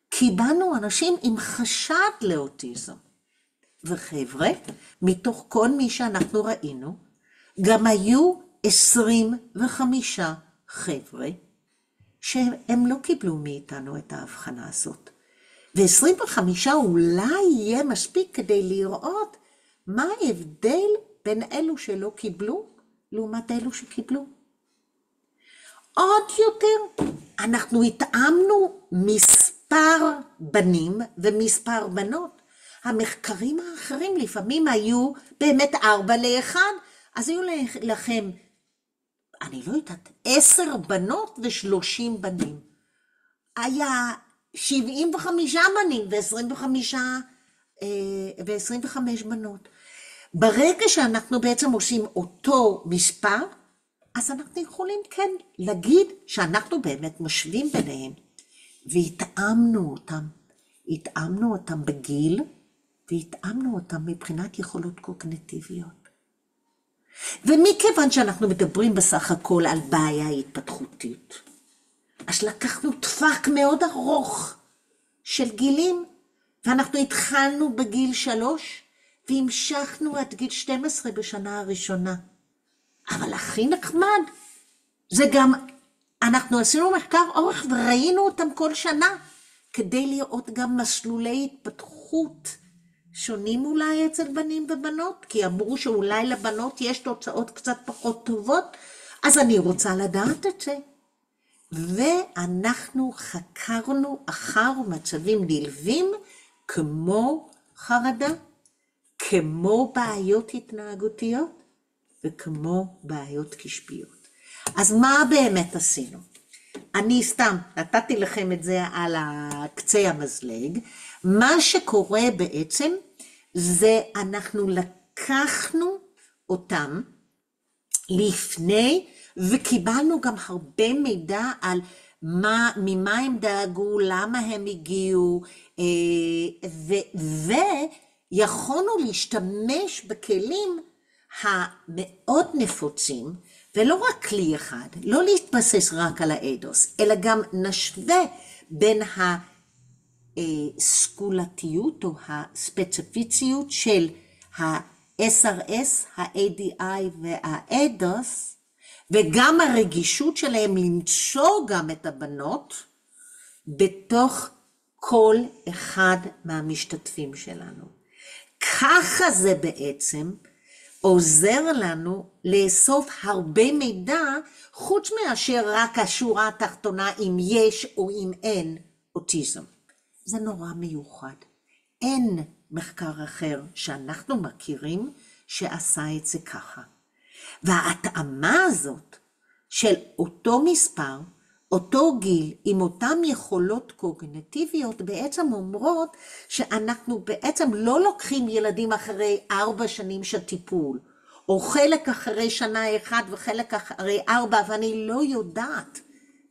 קיבלנו אנשים עם חשד לאוטיזם. וחבר'ה, מתוך כל מי שאנחנו ראינו, גם היו 25 חבר'ה שהם לא קיבלו מאיתנו את ההבחנה הזאת. ו25 אולי יהיה מספיק כדי לראות מה ההבדל בין אלו שלא קיבלו לעומת אלו שקיבלו. עוד יותר, אנחנו התאמנו מספר בנים ומספר בנות. המחקרים האחרים לפעמים היו באמת 4-1, אז היו לכם, אני לא יודעת, 10 בנות ו30 בנים. היה 75 בנים ו25 בנות. ברגע שאנחנו בעצם עושים אותו מספר, אז אנחנו יכולים כן להגיד שאנחנו באמת משווים ביניהם. והתאמנו אותם. התאמנו אותם בגיל, והתאמנו אותם מבחינת יכולות קוגניטיביות. ומכיוון שאנחנו מדברים בסך הכל על בעיה התפתחותית, אז לקחנו טווח מאוד ארוך של גילים, ואנחנו התחלנו בגיל 3, והמשכנו עד גיל 12 בשנה הראשונה. אבל הכי נחמד, זה גם, אנחנו עשינו מחקר אורך וראינו אותם כל שנה, כדי לראות גם מסלולי התפתחות שונים אולי אצל בנים ובנות, כי אמרו שאולי לבנות יש תוצאות קצת פחות טובות, אז אני רוצה לדעת את זה. ואנחנו חקרנו אחר מצבים נלווים, כמו חרדה, כמו בעיות התנהגותיות, וכמו בעיות קשביות. אז מה באמת עשינו? אני סתם נתתי לכם את זה על קצה המזלג. מה שקורה בעצם זה אנחנו לקחנו אותם לפני וקיבלנו גם הרבה מידע על ממה הם דאגו, למה הם הגיעו, ויכולנו להשתמש בכלים המאוד נפוצים, ולא רק כלי אחד, לא להתבסס רק על האדוס, אלא גם נשווה בין הסגולתיות או הספציפיציות של ה-SRS, ה-ADI וה-ADOS, וגם הרגישות שלהם למצוא גם את הבנות בתוך כל אחד מהמשתתפים שלנו. ככה זה בעצם עוזר לנו לאסוף הרבה מידע, חוץ מאשר רק השורה התחתונה אם יש או אם אין אוטיזם. זה נורא מיוחד. אין מחקר אחר שאנחנו מכירים שעשה את זה ככה. וההתאמה הזאת של אותו מספר, אותו גיל, עם אותם יכולות קוגניטיביות, בעצם אומרות שאנחנו בעצם לא לוקחים ילדים אחרי 4 שנים של טיפול, או חלק אחרי שנה 1 וחלק אחרי 4, ואני לא יודעת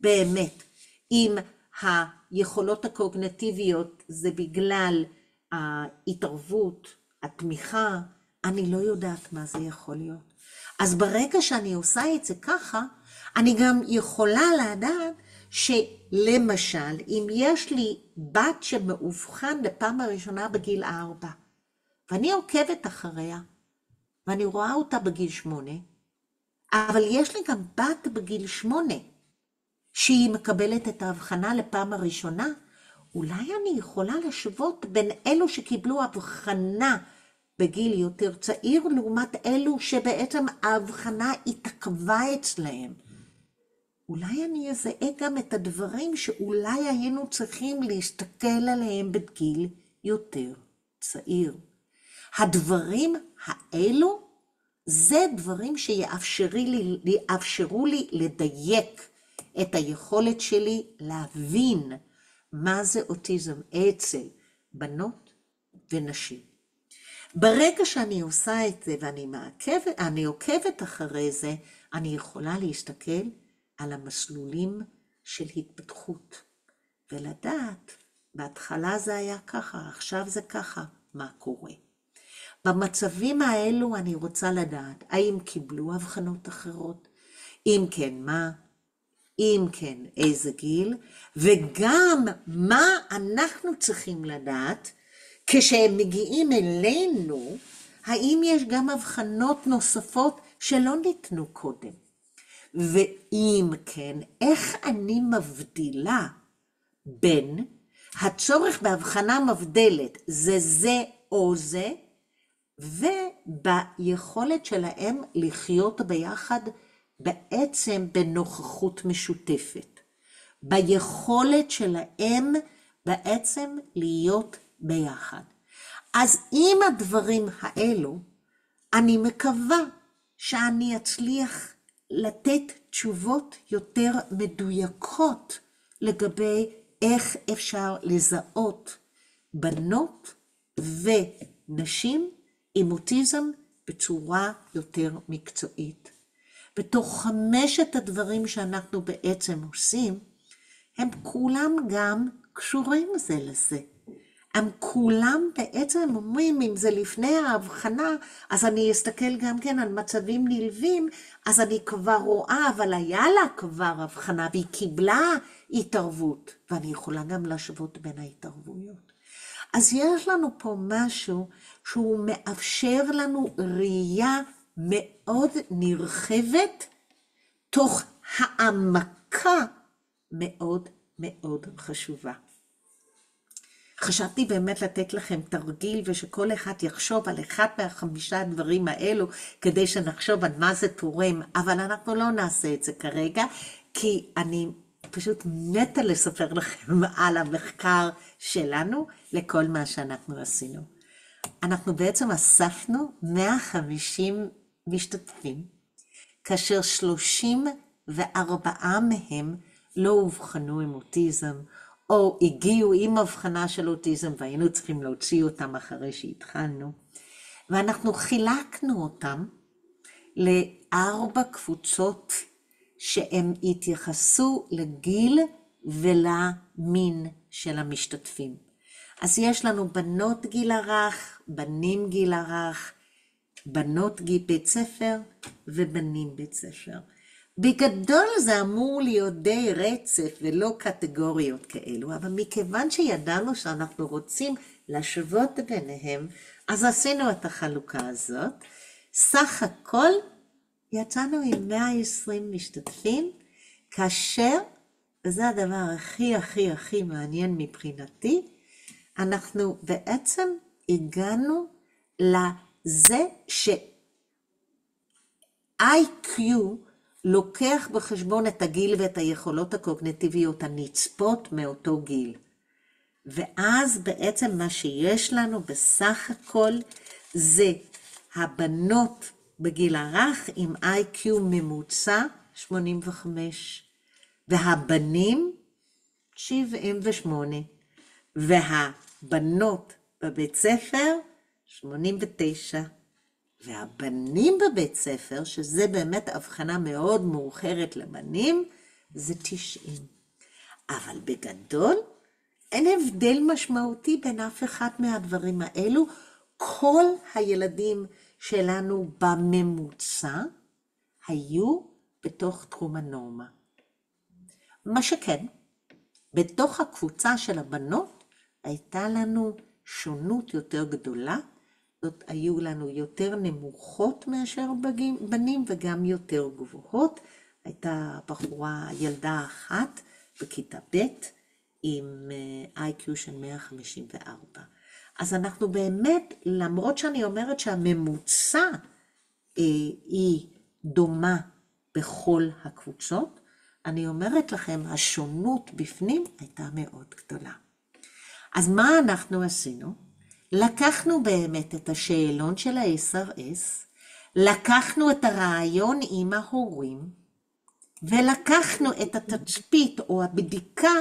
באמת אם היכולות הקוגניטיביות זה בגלל ההתערבות, התמיכה, אני לא יודעת מה זה יכול להיות. אז ברגע שאני עושה את זה ככה, אני גם יכולה לדעת שלמשל, אם יש לי בת שמאובחן בפעם הראשונה בגיל 4, ואני עוקבת אחריה, ואני רואה אותה בגיל 8, אבל יש לי גם בת בגיל 8, שהיא מקבלת את ההבחנה לפעם הראשונה, אולי אני יכולה לשוות בין אלו שקיבלו הבחנה בגיל יותר צעיר, לעומת אלו שבעצם ההבחנה התעכבה אצלהם. אולי אני אזהה גם את הדברים שאולי היינו צריכים להסתכל עליהם בגיל יותר צעיר. הדברים האלו זה דברים שיאפשרו לי לדייק את היכולת שלי להבין מה זה אוטיזם אצל בנות ונשים. ברגע שאני עושה את זה ואני עוקבת אחרי זה, אני יכולה להסתכל על המסלולים של התפתחות, ולדעת, בהתחלה זה היה ככה, עכשיו זה ככה, מה קורה. במצבים האלו אני רוצה לדעת, האם קיבלו הבחנות אחרות? אם כן, מה? אם כן, איזה גיל? וגם מה אנחנו צריכים לדעת, כשהם מגיעים אלינו, האם יש גם הבחנות נוספות שלא ניתנו קודם? ואם כן, איך אני מבדילה בין הצורך בהבחנה מבדלת, זה או זה, וביכולת שלהם לחיות ביחד בעצם בנוכחות משותפת. ביכולת שלהם בעצם להיות ביחד. אז עם הדברים האלו, אני מקווה שאני אצליח לתת תשובות יותר מדויקות לגבי איך אפשר לזהות בנות ונשים עם אוטיזם בצורה יותר מקצועית. בתוך 5 הדברים שאנחנו בעצם עושים, הם כולם גם קשורים זה לזה. הם כולם בעצם אומרים, אם זה לפני ההבחנה, אז אני אסתכל גם כן על מצבים נלווים, אז אני כבר רואה, אבל היה לה כבר הבחנה, והיא קיבלה התערבות, ואני יכולה גם להשוות בין ההתערבויות. אז יש לנו פה משהו שהוא מאפשר לנו ראייה מאוד נרחבת, תוך העמקה מאוד מאוד חשובה. חשבתי באמת לתת לכם תרגיל ושכל אחד יחשוב על אחד מה5 הדברים האלו, כדי שנחשוב על מה זה תורם, אבל אנחנו לא נעשה את זה כרגע, כי אני פשוט מתה לספר לכם על המחקר שלנו לכל מה שאנחנו עשינו. אנחנו בעצם אספנו 150 משתתפים, כאשר 34 מהם לא אובחנו עם אוטיזם, או הגיעו עם הבחנה של אוטיזם והיינו צריכים להוציא אותם אחרי שהתחלנו. ואנחנו חילקנו אותם ל4 קבוצות שהם התייחסו לגיל ולמין של המשתתפים. אז יש לנו בנות גיל הרך, בנים גיל הרך, בנות גיל בית ספר ובנים בית ספר. בגדול זה אמור להיות די רצף ולא קטגוריות כאלו, אבל מכיוון שידענו שאנחנו רוצים לשוות ביניהם, אז עשינו את החלוקה הזאת. סך הכל יצאנו עם 120 משתתפים, כאשר, וזה הדבר הכי מעניין מבחינתי, אנחנו בעצם הגענו לזה ה-IQ לוקח בחשבון את הגיל ואת היכולות הקוגניטיביות הנצפות מאותו גיל. ואז בעצם מה שיש לנו בסך הכל זה הבנות בגיל הרך עם IQ ממוצע 85, והבנים 78, והבנות בבית ספר 89, והבנים בבית ספר, שזה באמת הבחנה מאוד מאוחרת לבנים, זה 90. אבל בגדול, אין הבדל משמעותי בין אף אחד מהדברים האלו. כל הילדים שלנו בממוצע היו בתוך תחום הנורמה. מה שכן, בתוך הקבוצה של הבנות הייתה לנו שונות יותר גדולה, זאת היו לנו יותר נמוכות מאשר בנים וגם יותר גבוהות. הייתה בחורה, ילדה אחת בכיתה ב' עם IQ של 154. אז אנחנו באמת, למרות שאני אומרת שהממוצע היא דומה בכל הקבוצות, אני אומרת לכם, השונות בפנים הייתה מאוד גדולה. אז מה אנחנו עשינו? לקחנו באמת את השאלון של ה-SRS, לקחנו את הרעיון עם ההורים, ולקחנו את התצפית או הבדיקה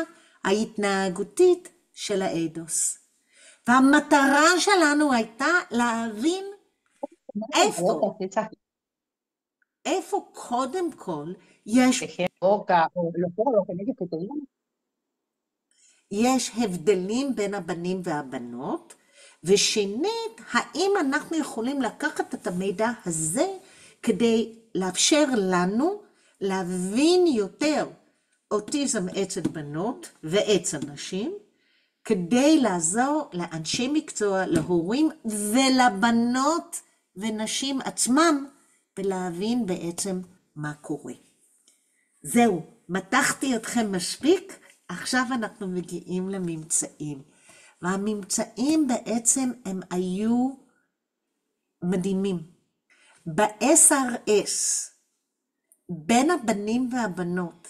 ההתנהגותית של האדוס. והמטרה שלנו הייתה להבין איפה קודם כל יש הבדלים בין הבנים והבנות, ושנית, האם אנחנו יכולים לקחת את המידע הזה כדי לאפשר לנו להבין יותר אוטיזם אצל בנות ואצל נשים, כדי לעזור לאנשי מקצוע, להורים ולבנות ונשים עצמם, ולהבין בעצם מה קורה. זהו, מתחתי אתכם מספיק, עכשיו אנחנו מגיעים לממצאים. והממצאים בעצם הם היו מדהימים. ב-SRS, בין הבנים והבנות,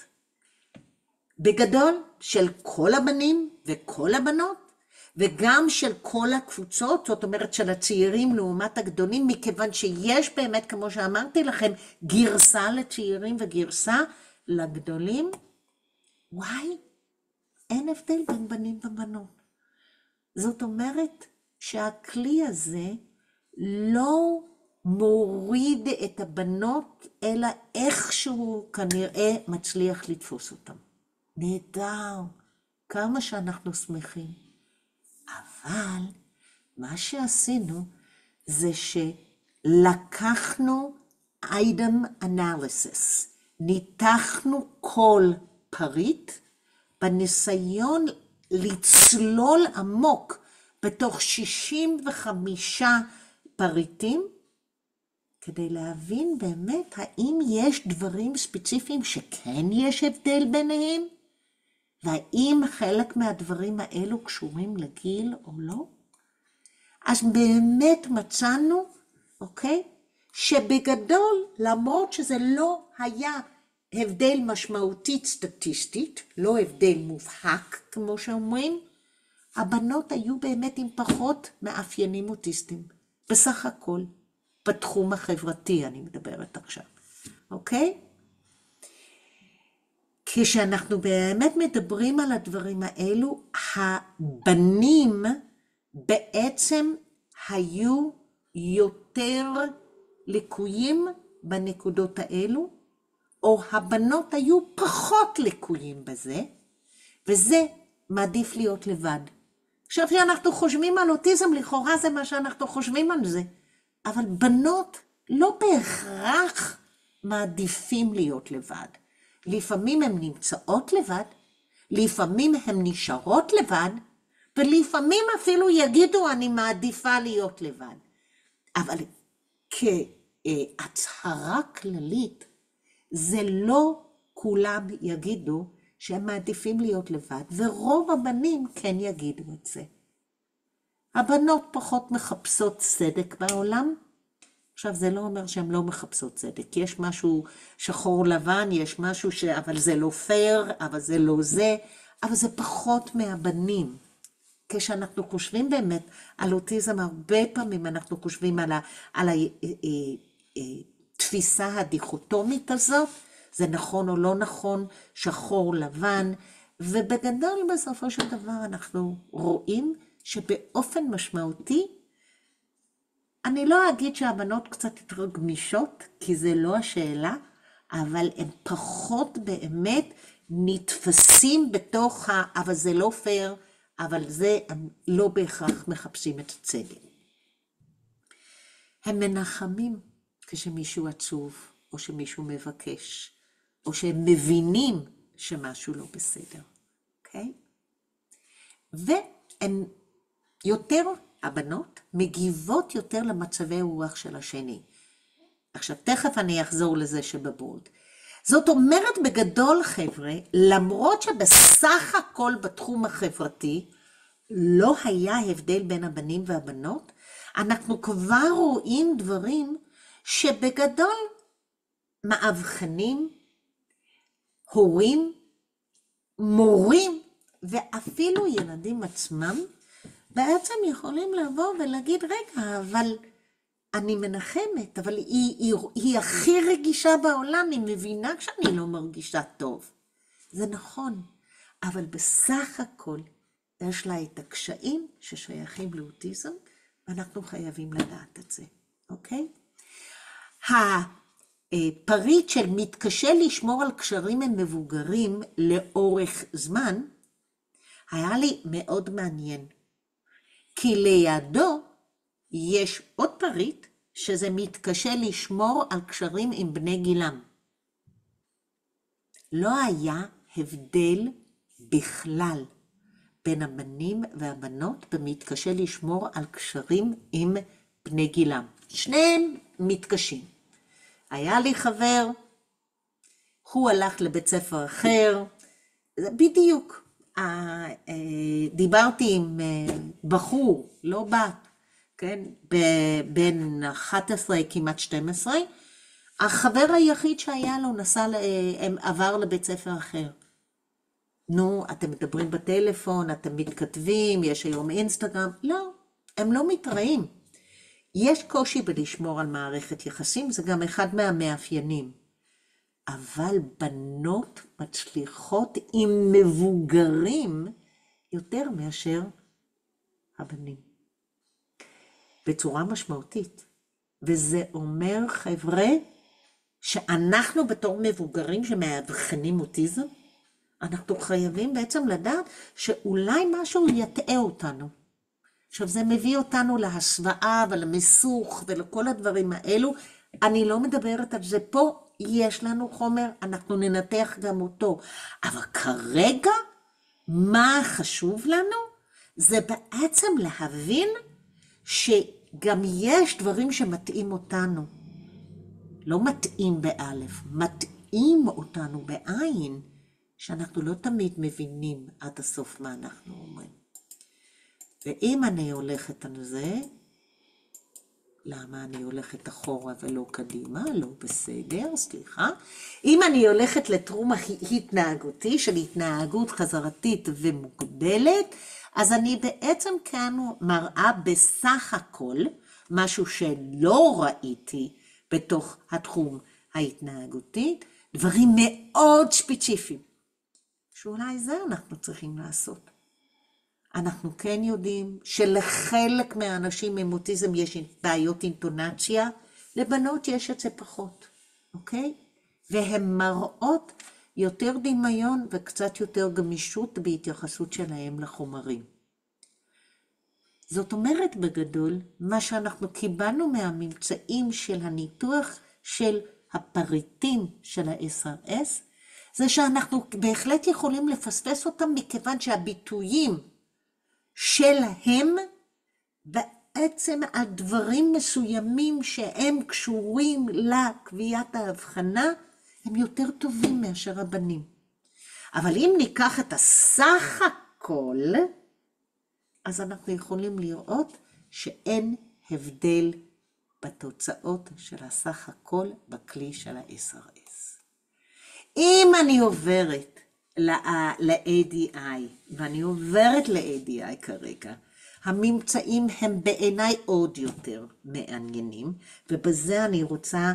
בגדול של כל הבנים וכל הבנות, וגם של כל הקבוצות, זאת אומרת של הצעירים לעומת הגדולים, מכיוון שיש באמת, כמו שאמרתי לכם, גרסה לצעירים וגרסה לגדולים. וואי, אין הבדל בין בנים ובנות. זאת אומרת שהכלי הזה לא מוריד את הבנות, אלא איכשהו כנראה מצליח לתפוס אותם. נהדר, כמה שאנחנו שמחים. אבל מה שעשינו זה שלקחנו item analysis, ניתחנו כל פריט בניסיון לצלול עמוק בתוך 65 פריטים, כדי להבין באמת האם יש דברים ספציפיים שכן יש הבדל ביניהם, והאם חלק מהדברים האלו קשורים לגיל או לא. אז באמת מצאנו, אוקיי, שבגדול, למרות שזה לא היה הבדל משמעותית סטטיסטית, לא הבדל מובהק כמו שאומרים, הבנות היו באמת עם פחות מאפיינים אוטיסטיים, בסך הכל, בתחום החברתי אני מדברת עכשיו, אוקיי? כשאנחנו באמת מדברים על הדברים האלו, הבנים בעצם היו יותר ליקויים בנקודות האלו, או הבנות היו פחות ליקויים בזה, וזה מעדיף להיות לבד. עכשיו שאנחנו חושבים על אוטיזם, לכאורה זה מה שאנחנו חושבים על זה, אבל בנות לא בהכרח מעדיפים להיות לבד. לפעמים הן נמצאות לבד, לפעמים הן נשארות לבד, ולפעמים אפילו יגידו אני מעדיפה להיות לבד. אבל כהצהרה כללית, זה לא כולם יגידו שהם מעדיפים להיות לבד, ורוב הבנים כן יגידו את זה. הבנות פחות מחפשות צדק בעולם, עכשיו, זה לא אומר שהן לא מחפשות צדק. יש משהו שחור לבן, יש משהו אבל זה לא פייר, אבל זה לא זה, אבל זה פחות מהבנים. כשאנחנו חושבים באמת על אוטיזם, הרבה פעמים אנחנו חושבים על התפיסה הדיכוטומית הזאת, זה נכון או לא נכון, שחור לבן, ובגדול בסופו של דבר אנחנו רואים שבאופן משמעותי, אני לא אגיד שהבנות קצת יותר גמישות, כי זה לא השאלה, אבל הם פחות באמת נתפסים בתוך אבל זה לא פייר, אבל זה הם לא בהכרח מחפשים את הצדק. הם מנחמים כשמישהו עצוב, או שמישהו מבקש, או שהם מבינים שמשהו לא בסדר, אוקיי? והן יותר, הבנות, מגיבות יותר למצבי רוח של השני. עכשיו, תכף אני אחזור לזה שבבורד. זאת אומרת בגדול, חבר'ה, למרות שבסך הכל בתחום החברתי, לא היה הבדל בין הבנים והבנות, אנחנו כבר רואים דברים שבגדול מאבחנים, הורים, מורים, ואפילו ילדים עצמם, בעצם יכולים לבוא ולהגיד, רגע, אבל אני מנחמת, אבל היא הכי רגישה בעולם, היא מבינה כשאני לא מרגישה טוב. זה נכון, אבל בסך הכל יש לה את הקשיים ששייכים לאוטיזם, ואנחנו חייבים לדעת את זה, אוקיי? הפריט של מתקשה לשמור על קשרים עם מבוגרים לאורך זמן, היה לי מאוד מעניין. כי לידו יש עוד פריט שזה מתקשה לשמור על קשרים עם בני גילם. לא היה הבדל בכלל בין הבנים והבנות במתקשה לשמור על קשרים עם בני גילם. שניהם מתקשים. היה לי חבר, הוא הלך לבית ספר אחר, זה בדיוק. דיברתי עם בחור, לא בת, כן? בין 11 כמעט 12, החבר היחיד שהיה לו עבר לבית ספר אחר. נו, אתם מדברים בטלפון, אתם מתכתבים, יש היום אינסטגרם, לא, הם לא מתראים. יש קושי בלשמור על מערכת יחסים, זה גם אחד מהמאפיינים. אבל בנות מצליחות עם מבוגרים יותר מאשר הבנים. בצורה משמעותית. וזה אומר, חבר'ה, שאנחנו בתור מבוגרים שמאבחנים אוטיזם, אנחנו חייבים בעצם לדעת שאולי משהו יטעה אותנו. עכשיו זה מביא אותנו להשוואה ולמסוך ולכל הדברים האלו. אני לא מדברת על זה פה, יש לנו חומר, אנחנו ננתח גם אותו. אבל כרגע, מה חשוב לנו? זה בעצם להבין שגם יש דברים שמתאים אותנו. לא מתאים באלף, מתאים אותנו בעין, שאנחנו לא תמיד מבינים עד הסוף מה אנחנו אומרים. ואם אני הולכת על זה, למה אני הולכת אחורה ולא קדימה? לא בסדר, סליחה. אם אני הולכת לתחום התנהגותי של התנהגות חזרתית ומוגבלת, אז אני בעצם כאן מראה בסך הכל משהו שלא ראיתי בתוך התחום ההתנהגותי, דברים מאוד ספציפיים, שאולי זה אנחנו צריכים לעשות. אנחנו כן יודעים שלחלק מהאנשים עם אוטיזם יש בעיות אינטונציה, לבנות יש את זה פחות, אוקיי? והן מראות יותר דמיון וקצת יותר גמישות בהתייחסות שלהם לחומרים. זאת אומרת בגדול, מה שאנחנו קיבלנו מהממצאים של הניתוח של הפריטים של ה-SRS, זה שאנחנו בהחלט יכולים לפספס אותם מכיוון שהביטויים שלהם בעצם על דברים מסוימים שהם קשורים לקביעת ההבחנה, הם יותר טובים מאשר הבנים. אבל אם ניקח את הסך הכל, אז אנחנו יכולים לראות שאין הבדל בתוצאות של הסך הכל בכלי של ה-SRS. אם אני עוברת ל-ADI, ואני עוברת ל-ADI כרגע, הממצאים הם בעיניי עוד יותר מעניינים, ובזה אני רוצה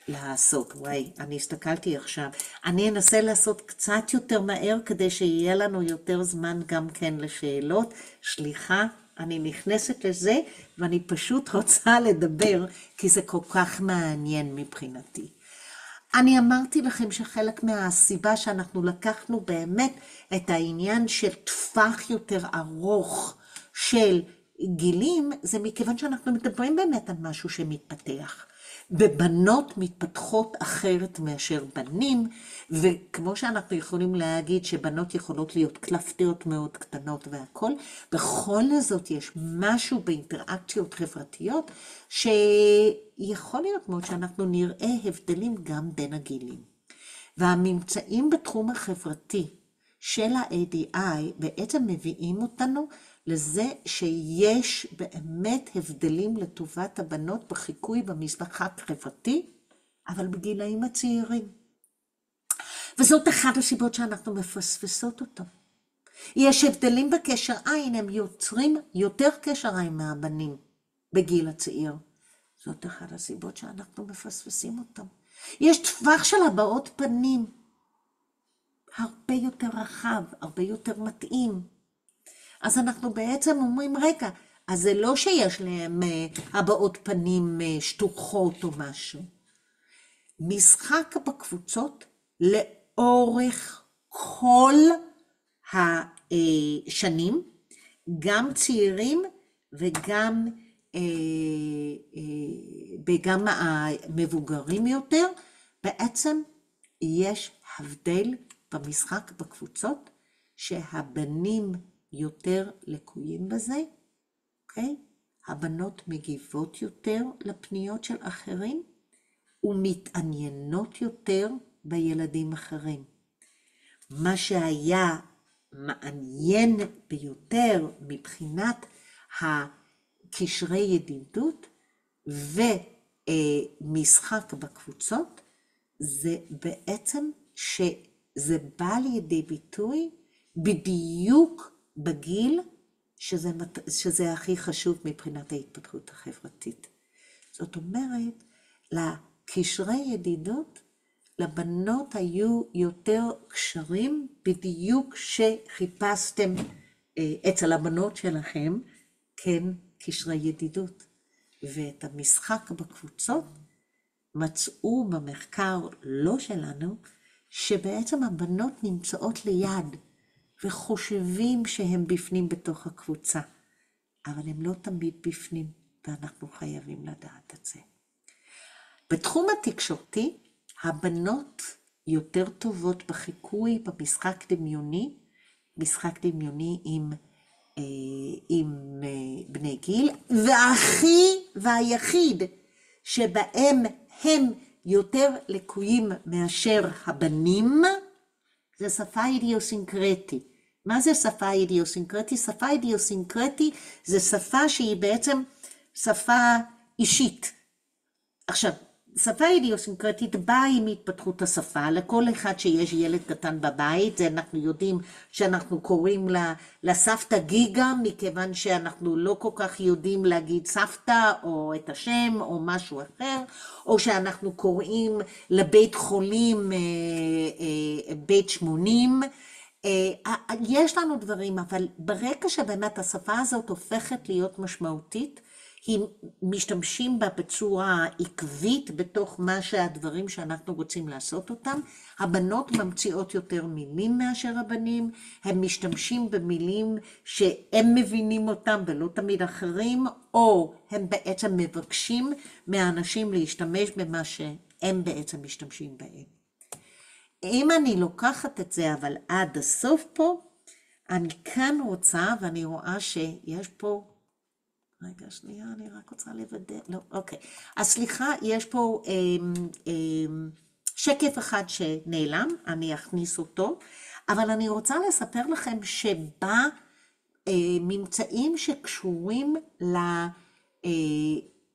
לעשות. וואי, אני הסתכלתי עכשיו. אני אנסה לעשות קצת יותר מהר, כדי שיהיה לנו יותר זמן גם כן לשאלות. סליחה, אני נכנסת לזה, ואני פשוט רוצה לדבר, כי זה כל כך מעניין מבחינתי. אני אמרתי לכם שחלק מהסיבה שאנחנו לקחנו באמת את העניין של טווח יותר ארוך של גילים, זה מכיוון שאנחנו מדברים באמת על משהו שמתפתח. ובנות מתפתחות אחרת מאשר בנים, וכמו שאנחנו יכולים להגיד שבנות יכולות להיות קלפטיות מאוד קטנות והכל, בכל זאת יש משהו באינטראקציות חברתיות שיכול להיות מאוד שאנחנו נראה הבדלים גם בין הגילים. והממצאים בתחום החברתי של ה-ADI בעצם מביאים אותנו לזה שיש באמת הבדלים לטובת הבנות בחיקוי במשחק חברתי, אבל בגילאים הצעירים. וזאת אחת הסיבות שאנחנו מפספסות אותו. יש הבדלים בקשר עין, הם יוצרים יותר קשר עין מהבנים בגיל הצעיר. זאת אחת הסיבות שאנחנו מפספסים אותם. יש טווח של הבעות פנים, הרבה יותר רחב, הרבה יותר מתאים. אז אנחנו בעצם אומרים, רגע, אז זה לא שיש להם הבעות פנים שטוחות או משהו. משחק בקבוצות לאורך כל השנים, גם צעירים וגם המבוגרים יותר, בעצם יש הבדל במשחק בקבוצות שהבנים יותר לקויים בזה, אוקיי? הבנות מגיבות יותר לפניות של אחרים ומתעניינות יותר בילדים אחרים. מה שהיה מעניין ביותר מבחינת הקשרי ידידות ומשחק בקבוצות, זה בעצם שזה בא לידי ביטוי בדיוק בגיל שזה הכי חשוב מבחינת ההתפתחות החברתית. זאת אומרת, לקשרי ידידות, לבנות היו יותר קשרים בדיוק שחיפשתם אצל הבנות שלכם, כן, קשרי ידידות. ואת המשחק בקבוצות מצאו במחקר לא שלנו, שבעצם הבנות נמצאות ליד, וחושבים שהם בפנים בתוך הקבוצה, אבל הם לא תמיד בפנים, ואנחנו חייבים לדעת את זה. בתחום התקשורתי, הבנות יותר טובות בחיקוי, במשחק דמיוני, משחק דמיוני עם בני גיל, והיחיד שבהם הם יותר לקויים מאשר הבנים, זה שפה אידיוסינקרטית. מה זה שפה אידיוסינקרטית? שפה אידיוסינקרטית זה שפה שהיא בעצם שפה אישית. עכשיו, שפה אידיוסינקרטית באה עם התפתחות השפה. לכל אחד שיש ילד קטן בבית, זה אנחנו יודעים שאנחנו קוראים לסבתא גיגה, מכיוון שאנחנו לא כל כך יודעים להגיד סבתא או את השם או משהו אחר, או שאנחנו קוראים לבית חולים בית 80, יש לנו דברים, אבל ברגע שבאמת השפה הזאת הופכת להיות משמעותית, משתמשים בה בצורה עקבית בתוך מה שהדברים שאנחנו רוצים לעשות אותם. הבנות ממציאות יותר מילים מאשר הבנים, הם משתמשים במילים שהם מבינים אותם ולא תמיד אחרים, או הם בעצם מבקשים מהאנשים להשתמש במה שהם בעצם משתמשים בהם. אם אני לוקחת את זה אבל עד הסוף פה, אני כאן רוצה, ואני רואה שיש פה, רגע, שנייה, אני רק רוצה לוודא, לא, אוקיי. אז סליחה, יש פה שקף אחד שנעלם, אני אכניס אותו, אבל אני רוצה לספר לכם ממצאים שקשורים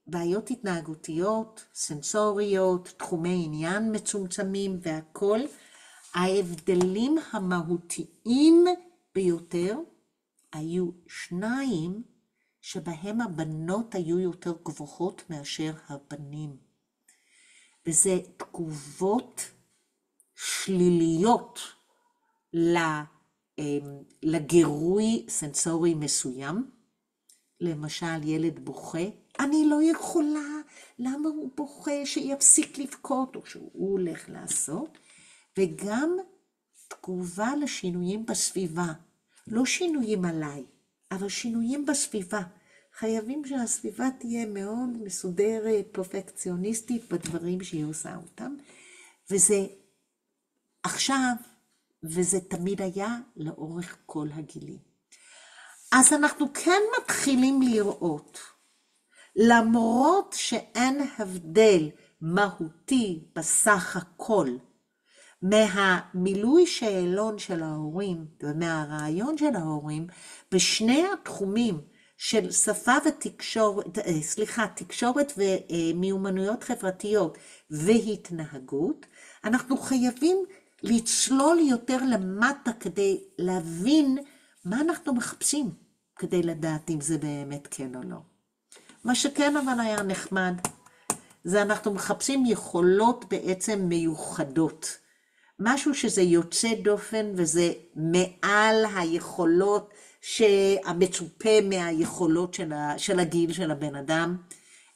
בעיות התנהגותיות, סנסוריות, תחומי עניין מצומצמים והכל, ההבדלים המהותיים ביותר היו שניים שבהם הבנות היו יותר גבוהות מאשר הבנים. וזה תגובות שליליות לגירוי סנסורי מסוים. למשל, ילד בוכה, אני לא יכולה, למה הוא בוכה, שיפסיק לבכות, או שהוא הולך לעשות. וגם תגובה לשינויים בסביבה, לא שינויים עליי, אבל שינויים בסביבה. חייבים שהסביבה תהיה מאוד מסודרת, פרפקציוניסטית בדברים שהיא עושה אותם. וזה עכשיו, וזה תמיד היה לאורך כל הגילים. אז אנחנו כן מתחילים לראות, למרות שאין הבדל מהותי בסך הכל, מהמילוי שאלון של ההורים ומהרעיון של ההורים, בשני התחומים של שפה ותקשורת, תקשורת ומיומנויות חברתיות והתנהגות, אנחנו חייבים לצלול יותר למטה כדי להבין מה אנחנו מחפשים, כדי לדעת אם זה באמת כן או לא. מה שכן אבל היה נחמד, זה אנחנו מחפשים יכולות בעצם מיוחדות. משהו שזה יוצא דופן וזה מעל היכולות שהמצופה מהיכולות של הגיל של הבן אדם.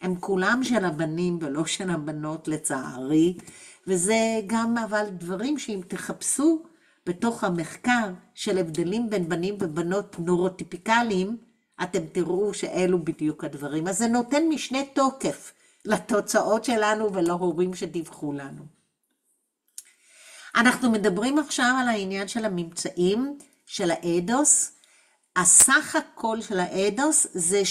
הם כולם של הבנים ולא של הבנות לצערי. וזה גם אבל דברים שאם תחפשו בתוך המחקר של הבדלים בין בנים ובנות נורוטיפיקליים, אתם תראו שאלו בדיוק הדברים. אז זה נותן משנה תוקף לתוצאות שלנו ולהורים שדיווחו לנו. אנחנו מדברים עכשיו על העניין של הממצאים של האדוס. הסך הכל של האדוס זה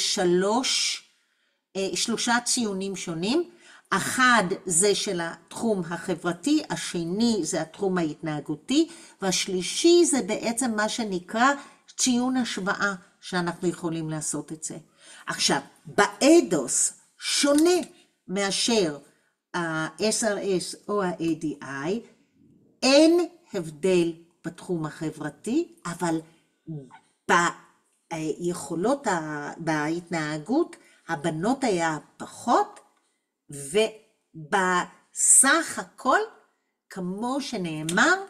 שלושה ציונים שונים. אחד זה של התחום החברתי, השני זה התחום ההתנהגותי, והשלישי זה בעצם מה שנקרא ציון השוואה שאנחנו יכולים לעשות את זה. עכשיו, באדוס שונה מאשר ה-SRS או ה-ADI, אין הבדל בתחום החברתי, אבל ביכולות, בהתנהגות, הבנות היה פחות, ובסך הכל, כמו שנאמר,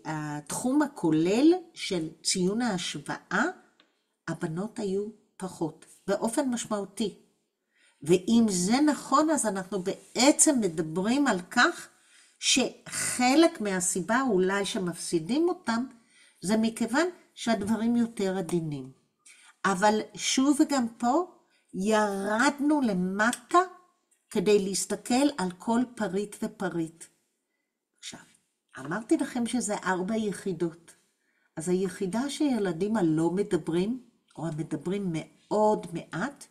התחום הכולל של ציון ההשוואה, הבנות היו פחות, באופן משמעותי. ואם זה נכון, אז אנחנו בעצם מדברים על כך, שחלק מהסיבה אולי שמפסידים אותם, זה מכיוון שהדברים יותר עדינים. אבל שוב וגם פה, ירדנו למטה כדי להסתכל על כל פריט ופריט. עכשיו, אמרתי לכם שזה 4 יחידות. אז היחידה שילדים הלא מדברים, או המדברים מאוד מעט,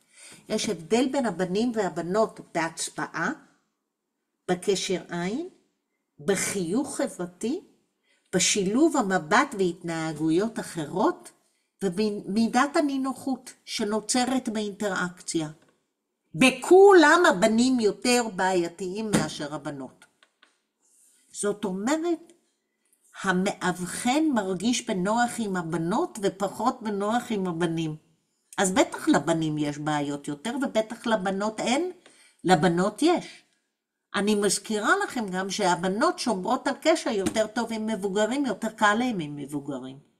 יש הבדל בין הבנים והבנות בהצבעה, בקשר עין, בחיוך חברתי, בשילוב המבט והתנהגויות אחרות, ובמידת הנינוחות שנוצרת באינטראקציה. בכולם הבנים יותר בעייתיים מאשר הבנות. זאת אומרת, המאבחן מרגיש בנוח עם הבנות ופחות בנוח עם הבנים. אז בטח לבנים יש בעיות יותר ובטח לבנות אין, לבנות יש. אני מזכירה לכם גם שהבנות שומרות על קשר יותר טוב עם מבוגרים, יותר קל להם עם מבוגרים.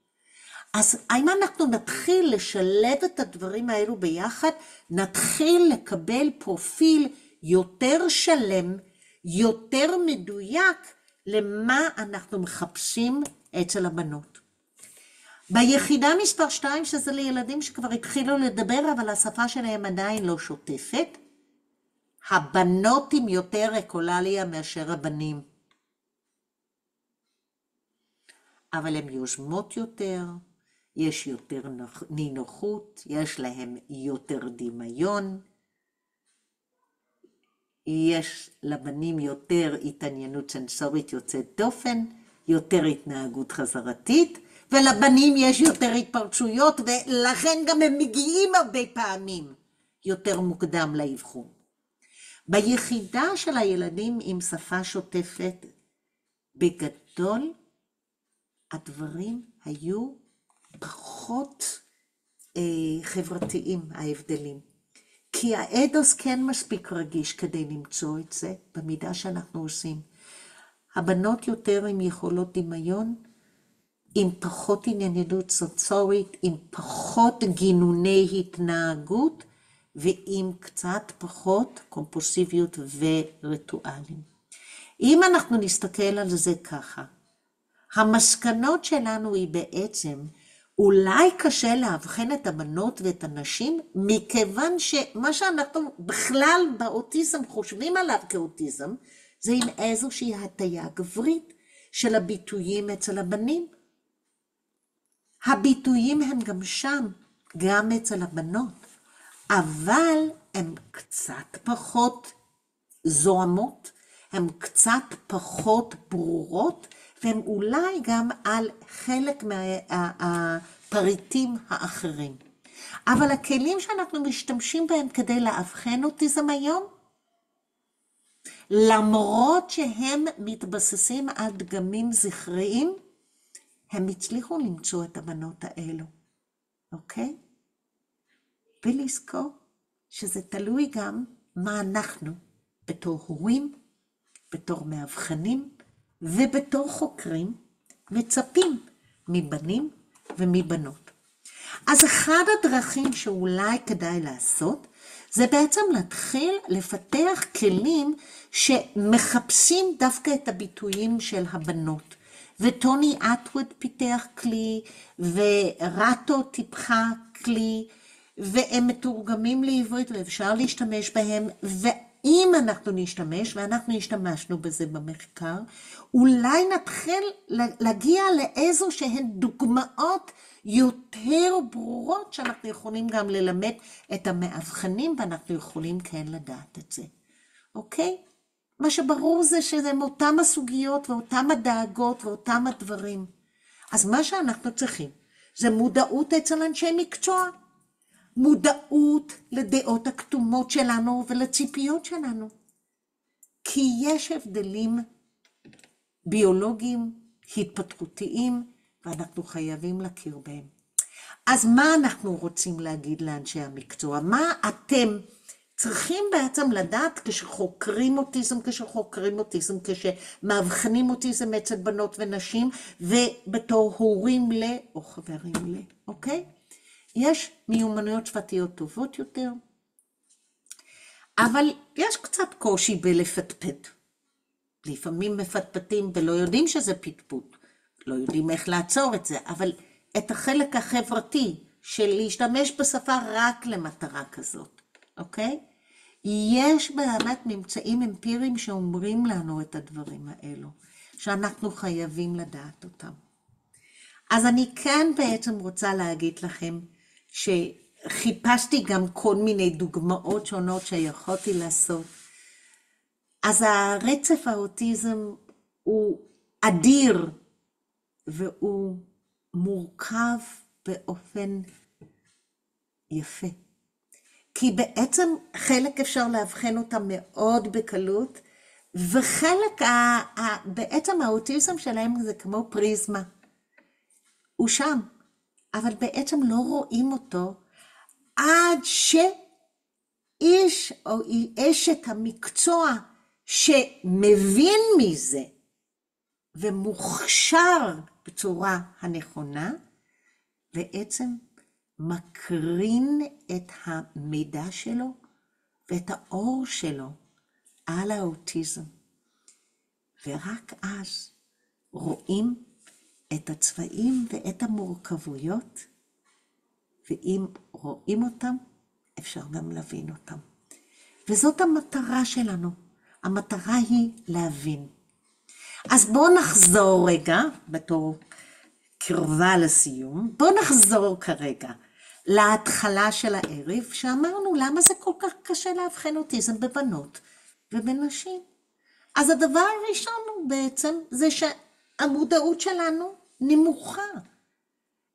אז אם אנחנו נתחיל לשלב את הדברים האלו ביחד, נתחיל לקבל פרופיל יותר שלם, יותר מדויק, למה אנחנו מחפשים אצל הבנות. ביחידה מספר 2, שזה לילדים שכבר התחילו לדבר, אבל השפה שלהם עדיין לא שוטפת, הבנות עם יותר אקולליה מאשר הבנים. אבל הן יוזמות יותר, יש יותר נינוחות, יש להם יותר דמיון, יש לבנים יותר התעניינות סנסורית יוצאת דופן, יותר התנהגות חזרתית, ולבנים יש יותר התפרצויות, ולכן גם הם מגיעים הרבה פעמים יותר מוקדם לאבחון. ביחידה של הילדים עם שפה שוטפת, בגדול, הדברים היו פחות חברתיים, ההבדלים. כי האדוס כן מספיק רגיש כדי למצוא את זה, במידה שאנחנו עושים. הבנות יותר עם יכולות דמיון, עם פחות ענייניות סוציורית, עם פחות גינוני התנהגות, ועם קצת פחות קומפולסיביות וריטואלים. אם אנחנו נסתכל על זה ככה, המסקנות שלנו היא בעצם, אולי קשה להבחן את הבנות ואת הנשים, מכיוון שמה שאנחנו בכלל באוטיזם חושבים עליו כאוטיזם, זה עם איזושהי הטיה גברית של הביטויים אצל הבנים. הביטויים הם גם שם, גם אצל הבנות, אבל הן קצת פחות זוהמות, הן קצת פחות ברורות, והן אולי גם על חלק מהפריטים האחרים. אבל הכלים שאנחנו משתמשים בהם כדי לאבחן אוטיזם היום, למרות שהם מתבססים על דגמים זכריים, הם הצליחו למצוא את הבנות האלו, אוקיי? ולזכור שזה תלוי גם מה אנחנו, בתור הורים, בתור מאבחנים, ובתור חוקרים, מצפים מבנים ומבנות. אז אחד הדרכים שאולי כדאי לעשות, זה בעצם להתחיל לפתח כלים שמחפשים דווקא את הביטויים של הבנות. וטוני אטווד פיתח כלי, ורטו טיפחה כלי, והם מתורגמים לעברית ואפשר להשתמש בהם, ואם אנחנו נשתמש, ואנחנו השתמשנו בזה במחקר, אולי נתחיל להגיע לאיזו שהן דוגמאות יותר ברורות, שאנחנו יכולים גם ללמד את המאבחנים, ואנחנו יכולים כן לדעת את זה. אוקיי? מה שברור זה שזה מאותם הסוגיות, ואותם הדאגות, ואותם הדברים. אז מה שאנחנו צריכים, זה מודעות אצל אנשי מקצוע. מודעות לדעות הכתומות שלנו ולציפיות שלנו. כי יש הבדלים ביולוגיים, התפתחותיים, ואנחנו חייבים להכיר בהם. אז מה אנחנו רוצים להגיד לאנשי המקצוע? מה אתם צריכים בעצם לדעת כשחוקרים אוטיזם, כשמאבחנים אוטיזם אצל בנות ונשים, ובתור הורים או חברים אוקיי? יש מיומנויות שפתיות טובות יותר, אבל יש קצת קושי בלפטפט. לפעמים מפטפטים ולא יודעים שזה פטפוט, לא יודעים איך לעצור את זה, אבל את החלק החברתי של להשתמש בשפה רק למטרה כזאת, אוקיי? יש באמת ממצאים אמפיריים שאומרים לנו את הדברים האלו, שאנחנו חייבים לדעת אותם. אז אני כן בעצם רוצה להגיד לכם, שחיפשתי גם כל מיני דוגמאות שונות שיכולתי לעשות. אז הרצף האוטיזם הוא אדיר, והוא מורכב באופן יפה. כי בעצם חלק אפשר להבחן אותם מאוד בקלות, וחלק בעצם האוטיזם שלהם זה כמו פריזמה. הוא שם. אבל בעצם לא רואים אותו עד שאיש או אשת המקצוע שמבין מזה ומוכשר בצורה הנכונה, בעצם מקרין את המידע שלו ואת האור שלו על האוטיזם. ורק אז רואים את הצבעים ואת המורכבויות, ואם רואים אותם, אפשר גם להבין אותם. וזאת המטרה שלנו. המטרה היא להבין. אז בואו נחזור רגע, בתור קרבה לסיום, בואו נחזור כרגע להתחלה של הערב, שאמרנו למה זה כל כך קשה להבחן אוטיזם בבנות ובנשים. אז הדבר הראשון הוא בעצם זה שהמודעות שלנו נמוכה.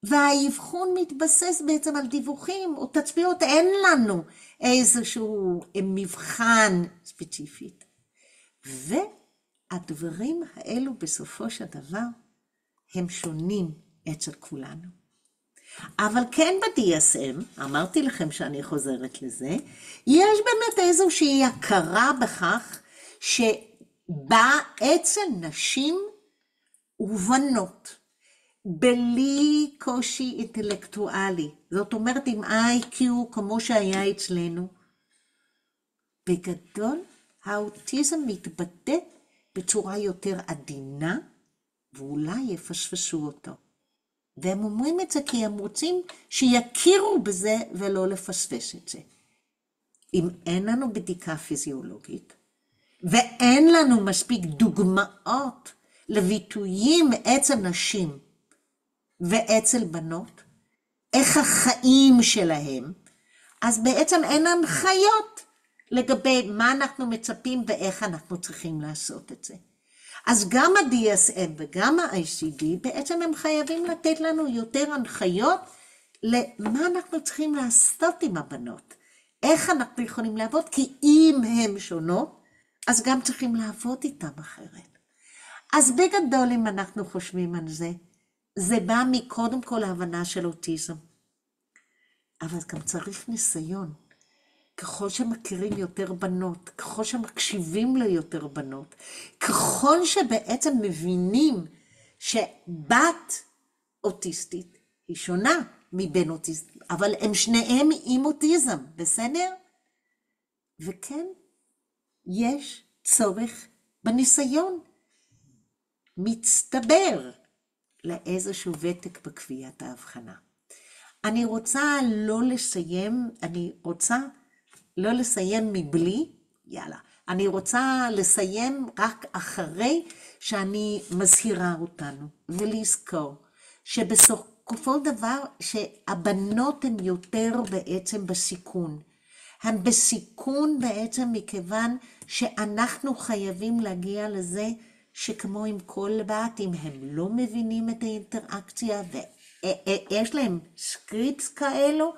והאבחון מתבסס בעצם על דיווחים או תצפיות, אין לנו איזשהו מבחן ספציפית. והדברים האלו בסופו של דבר הם שונים אצל כולנו. אבל כן ב-DSM, אמרתי לכם שאני חוזרת לזה, יש באמת איזושהי הכרה בכך שבה אצל נשים ובנות, בלי קושי אינטלקטואלי, זאת אומרת עם IQ כמו שהיה אצלנו, בגדול האוטיזם מתבטא בצורה יותר עדינה, ואולי יפספסו אותו. והם אומרים את זה כי הם רוצים שיכירו בזה ולא לפספס את זה. אם אין לנו בדיקה פיזיולוגית, ואין לנו מספיק דוגמאות לביטויים אצל נשים ואצל בנות, איך החיים שלהם, אז בעצם אין הנחיות לגבי מה אנחנו מצפים ואיך אנחנו צריכים לעשות את זה. אז גם ה-DSM וגם ה-ICD בעצם הם חייבים לתת לנו יותר הנחיות למה אנחנו צריכים לעשות עם הבנות. איך אנחנו יכולים לעבוד, כי אם הן שונות, אז גם צריכים לעבוד איתם אחרת. אז בגדול אם אנחנו חושבים על זה, זה בא מקודם כל ההבנה של אוטיזם. אבל גם צריך ניסיון. ככל שמכירים יותר בנות, ככל שמקשיבים ליותר בנות, ככל שבעצם מבינים שבת אוטיסטית היא שונה מבין אוטיסטים, אבל הם שניהם עם אוטיזם, בסדר? וכן, יש צורך בניסיון מצטבר לאיזשהו ותק בקביעת ההבחנה. אני רוצה לא לסיים מבלי, אני רוצה לסיים רק אחרי שאני מזהירה אותנו, ולזכור שבסופו דבר שהבנות הן יותר בעצם בסיכון. הן בסיכון בעצם מכיוון שאנחנו חייבים להגיע לזה שכמו עם כל בת, אם הם לא מבינים את האינטראקציה ויש להם סקריפטס כאלו,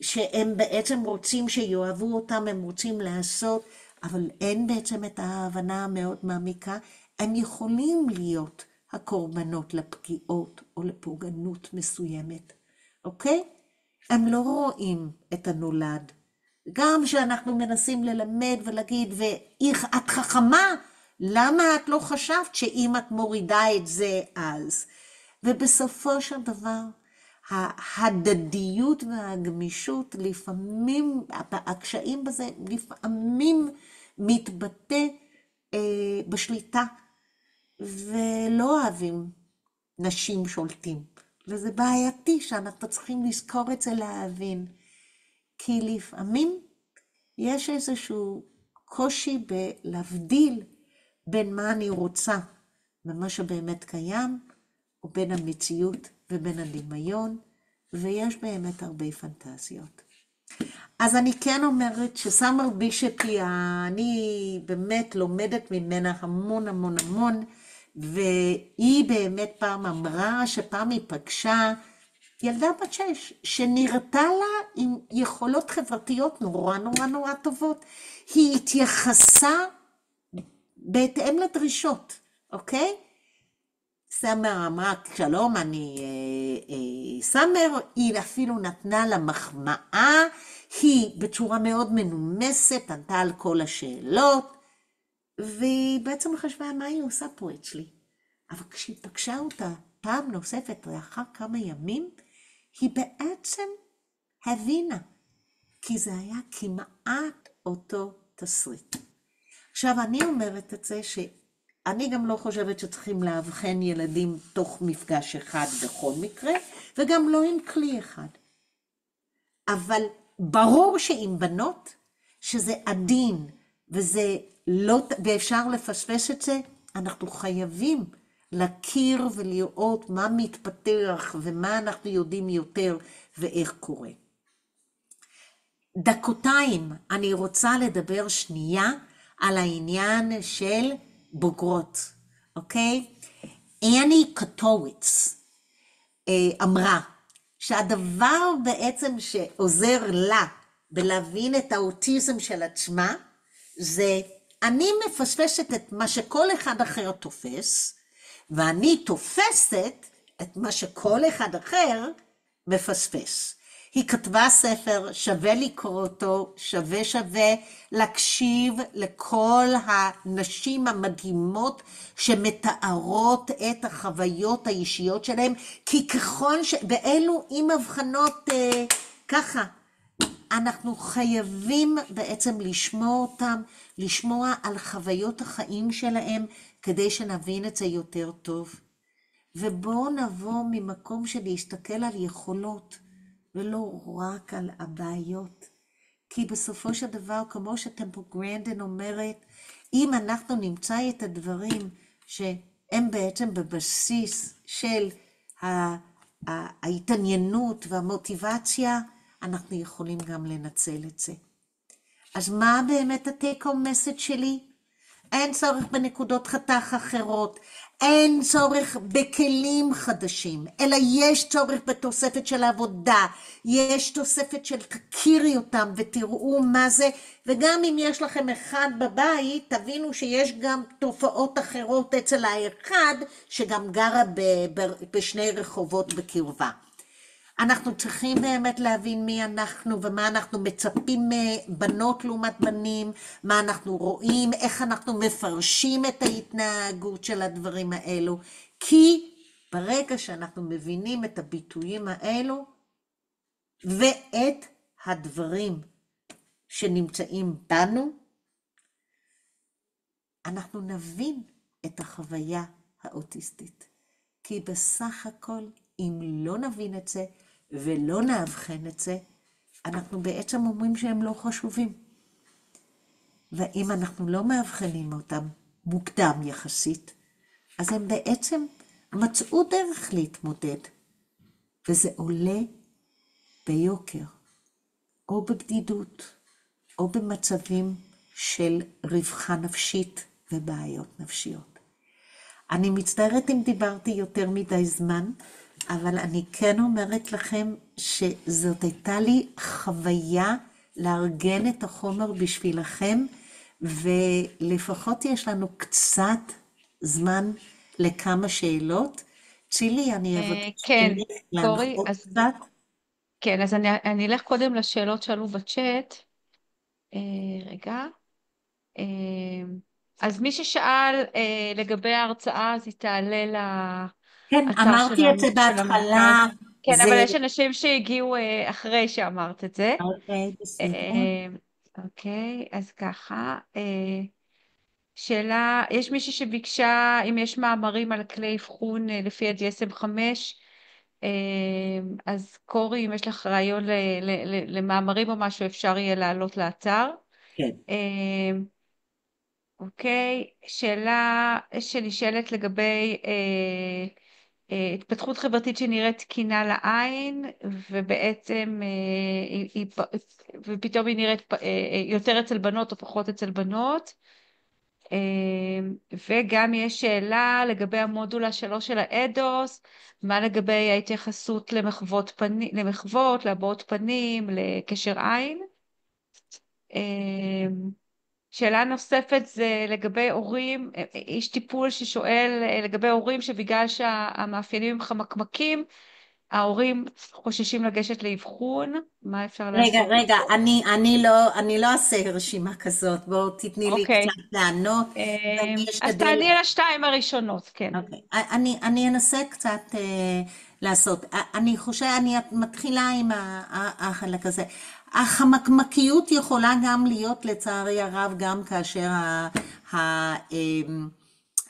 שהם בעצם רוצים שיואבו אותם, הם רוצים לעשות, אבל אין בעצם את ההבנה המאוד מעמיקה, הם יכולים להיות הקורבנות לפגיעות או לפוגענות מסוימת, אוקיי? הם לא רואים את הנולד. גם שאנחנו מנסים ללמד ולהגיד, את חכמה, למה את לא חשבת שאם את מורידה את זה אז? ובסופו של דבר, ההדדיות והגמישות, לפעמים, הקשיים בזה, לפעמים מתבטא בשליטה, ולא אוהבים נשים שולטים. וזה בעייתי שאנחנו צריכים לזכור את זה להבין, כי לפעמים יש איזשהו קושי בלהבדיל בין מה אני רוצה ומה שבאמת קיים, או בין המציאות ובין הדמיון, ויש באמת הרבה פנטזיות. אז אני כן אומרת שסמר בישופ אני באמת לומדת ממנה המון המון המון, והיא באמת פעם אמרה שפעם היא פגשה ילדה בת 6, שנראתה לה עם יכולות חברתיות נורא נורא נורא טובות. היא התייחסה בהתאם לדרישות, אוקיי? סמר אמרה, שלום, אני סמר, היא אפילו נתנה לה מחמאה, היא בצורה מאוד מנומסת, ענתה על כל השאלות, והיא בעצם חשבה מה היא עושה פה אצלי. אבל כשהיא פגשה אותה פעם נוספת לאחר כמה ימים, היא בעצם הבינה, כי זה היה כמעט אותו תסריט. עכשיו אני אומרת את זה שאני גם לא חושבת שצריכים להבחן ילדים תוך מפגש אחד בכל מקרה, וגם לא עם כלי אחד. אבל ברור שעם בנות, שזה עדין, ואפשר לפספס את זה, אנחנו חייבים להכיר ולראות מה מתפתח ומה אנחנו יודעים יותר ואיך קורה. דקותיים אני רוצה לדבר שנייה על העניין של בוגרות, אוקיי? אני קטוביץ אמרה שהדבר בעצם שעוזר לה בלהבין את האוטיזם של עצמה, זה אני מפספסת את מה שכל אחד אחר תופס, ואני תופסת את מה שכל אחד אחר מפספס. היא כתבה ספר, שווה לקרוא אותו, שווה להקשיב לכל הנשים המדהימות שמתארות את החוויות האישיות שלהם, כי ככל באלו עם הבחנות ככה, אנחנו חייבים בעצם לשמוע אותם, לשמוע על חוויות החיים שלהם, כדי שנבין את זה יותר טוב. ובואו נבוא ממקום של להסתכל על יכולות, ולא רק על הבעיות. כי בסופו של דבר, כמו שטמפל גרנדין אומרת, אם אנחנו נמצא את הדברים שהם בעצם בבסיס של ההתעניינות והמוטיבציה, אנחנו יכולים גם לנצל את זה. אז מה באמת הטייק-הום מסאג' שלי? אין צורך בנקודות חתך אחרות, אין צורך בכלים חדשים, אלא יש צורך בתוספת של עבודה, יש תוספת של תכירי אותם ותראו מה זה, וגם אם יש לכם אחד בבית, תבינו שיש גם תופעות אחרות אצל האחד, שגם גרה בשני רחובות בקרבה. אנחנו צריכים באמת להבין מי אנחנו ומה אנחנו מצפים מבנות לעומת בנים, מה אנחנו רואים, איך אנחנו מפרשים את ההתנהגות של הדברים האלו, כי ברגע שאנחנו מבינים את הביטויים האלו ואת הדברים שנמצאים בנו, אנחנו נבין את החוויה האוטיסטית. כי בסך הכל, אם לא נבין את זה, ולא נאבחן את זה, אנחנו בעצם אומרים שהם לא חשובים. ואם אנחנו לא מאבחנים אותם מוקדם יחסית, אז הם בעצם מצאו דרך להתמודד. וזה עולה ביוקר, או בבדידות, או במצבים של רווחה נפשית ובעיות נפשיות. אני מצטערת אם דיברתי יותר מדי זמן, אבל אני כן אומרת לכם שזאת הייתה לי חוויה לארגן את החומר בשבילכם, ולפחות יש לנו קצת זמן לכמה שאלות. צילי, אני אבקש כן, קורי, להנחות אז קצת. כן, אז אני אלך קודם לשאלות שעלו בצ'אט. רגע. אה, אז מי ששאל לגבי ההרצאה, אז היא תעלה כן, לאתר אמרתי את זה של המרכז. בהתחלה, כן, זה... אבל יש אנשים שהגיעו אחרי שאמרת את זה. אוקיי, בסדר. אה, אוקיי, אז ככה. שאלה, יש מישהי שביקשה אם יש מאמרים על כלי אבחון לפי ה-DSM-5, אז קורי, אם יש לך רעיון למאמרים או משהו, אפשר יהיה לעלות לאתר. כן. אוקיי, שאלה שנשאלת לגבי התפתחות חברתית שנראית תקינה לעין, ובעצם ופתאום היא נראית יותר אצל בנות או פחות אצל בנות. וגם יש שאלה לגבי המודולה 3 של האדוס, מה לגבי ההתייחסות למחוות, להבעות פנים, לקשר עין. שאלה נוספת זה לגבי הורים, איש טיפול ששואל לגבי הורים שבגלל שהמאפיינים הם חמקמקים, ההורים חוששים לגשת לאבחון, מה אפשר לעשות? רגע, אני לא אעשה רשימה כזאת, בואו תתני לי אוקיי, קצת לענות, ואני אז אשתדל. תעני על השתיים הראשונות, כן. אוקיי, אני אנסה קצת לעשות. אני חושבת, אני מתחילה עם החלק הזה. החמקמקיות יכולה גם להיות לצערי הרב, גם כאשר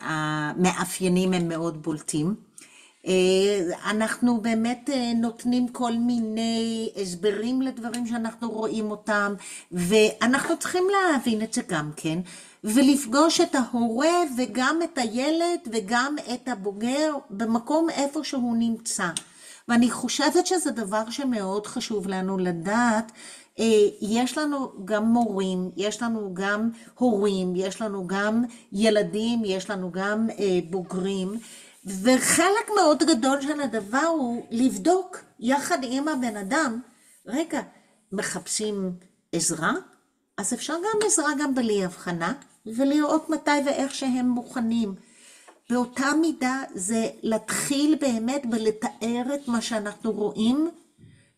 המאפיינים הם מאוד בולטים. אנחנו באמת נותנים כל מיני הסברים לדברים שאנחנו רואים אותם, ואנחנו צריכים להבין את זה גם כן, ולפגוש את ההורה וגם את הילד וגם את הבוגר במקום איפה שהוא נמצא. ואני חושבת שזה דבר שמאוד חשוב לנו לדעת. יש לנו גם מורים, יש לנו גם הורים, יש לנו גם ילדים, יש לנו גם בוגרים, וחלק מאוד גדול של הדבר הוא לבדוק יחד עם הבן אדם, רגע, מחפשים עזרה? אז אפשר גם עזרה גם בלי הבחנה, ולראות מתי ואיך שהם מוכנים. באותה מידה זה להתחיל באמת בלתאר את מה שאנחנו רואים,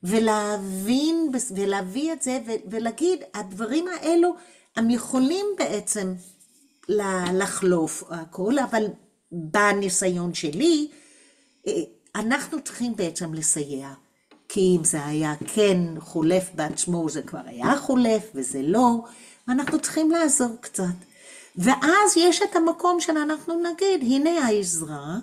ולהבין ולהביא את זה ולהגיד, הדברים האלו הם יכולים בעצם לחלוף הכל, אבל בניסיון שלי, אנחנו צריכים בעצם לסייע. כי אם זה היה כן חולף בעצמו, זה כבר היה חולף וזה לא, ואנחנו צריכים לעזור קצת. ואז יש את המקום שאנחנו נגיד, הנה העזרה,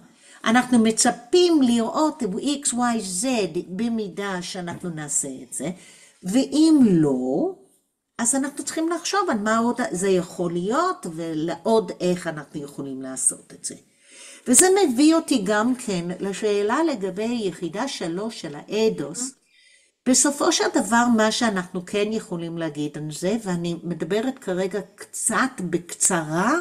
אנחנו מצפים לראות x, y, z במידה שאנחנו נעשה את זה, ואם לא, אז אנחנו צריכים לחשוב על מה עוד זה יכול להיות, ולעוד איך אנחנו יכולים לעשות את זה. וזה מביא אותי גם כן לשאלה לגבי יחידה 3 של האדוס. בסופו של דבר מה שאנחנו כן יכולים להגיד על זה, ואני מדברת כרגע קצת בקצרה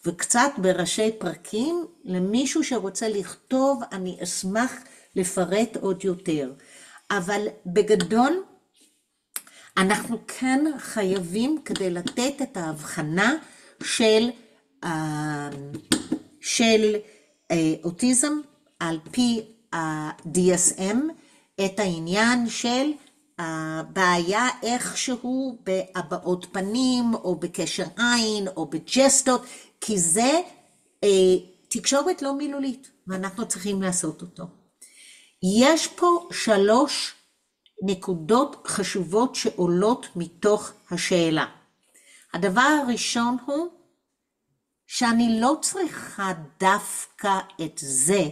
וקצת בראשי פרקים, למישהו שרוצה לכתוב אני אשמח לפרט עוד יותר. אבל בגדול אנחנו כן חייבים כדי לתת את ההבחנה של אוטיזם על פי ה-DSM, את העניין של הבעיה איכשהו בהבעות פנים או בקשר עין או בג'סטות, כי זה תקשורת לא מילולית ואנחנו צריכים לעשות אותו. יש פה 3 נקודות חשובות שעולות מתוך השאלה. הדבר הראשון הוא שאני לא צריכה דווקא את זה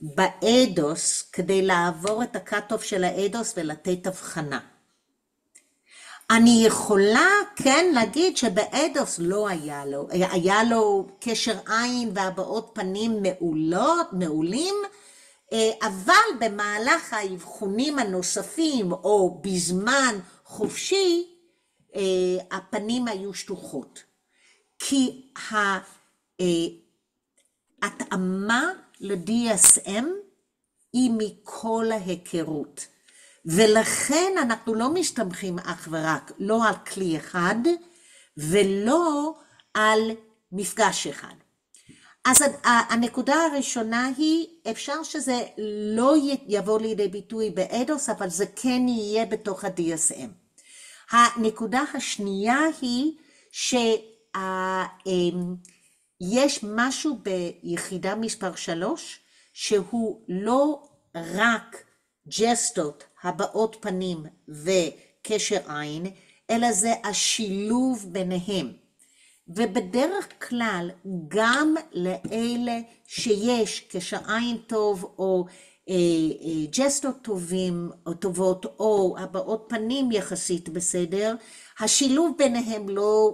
באדוס כדי לעבור את הקאט-אוף של האדוס ולתת הבחנה. אני יכולה כן להגיד שבאדוס לא היה לו קשר עין והבעות פנים מעולים, אבל במהלך האבחונים הנוספים או בזמן חופשי, הפנים היו שטוחות. כי ההתאמה ל-DSM היא מכל ההיכרות. ולכן אנחנו לא מסתמכים אך ורק, לא על כלי אחד ולא על מפגש אחד. אז הנקודה הראשונה היא, אפשר שזה לא יבוא לידי ביטוי באדוס, אבל זה כן יהיה בתוך ה-DSM. הנקודה השנייה היא שיש משהו ביחידה מספר 3, שהוא לא רק ג'סטות, הבעות פנים וקשר עין, אלא זה השילוב ביניהם. ובדרך כלל גם לאלה שיש קשר עין טוב או ג'סטות טובים או טובות או הבעות פנים יחסית בסדר, השילוב ביניהם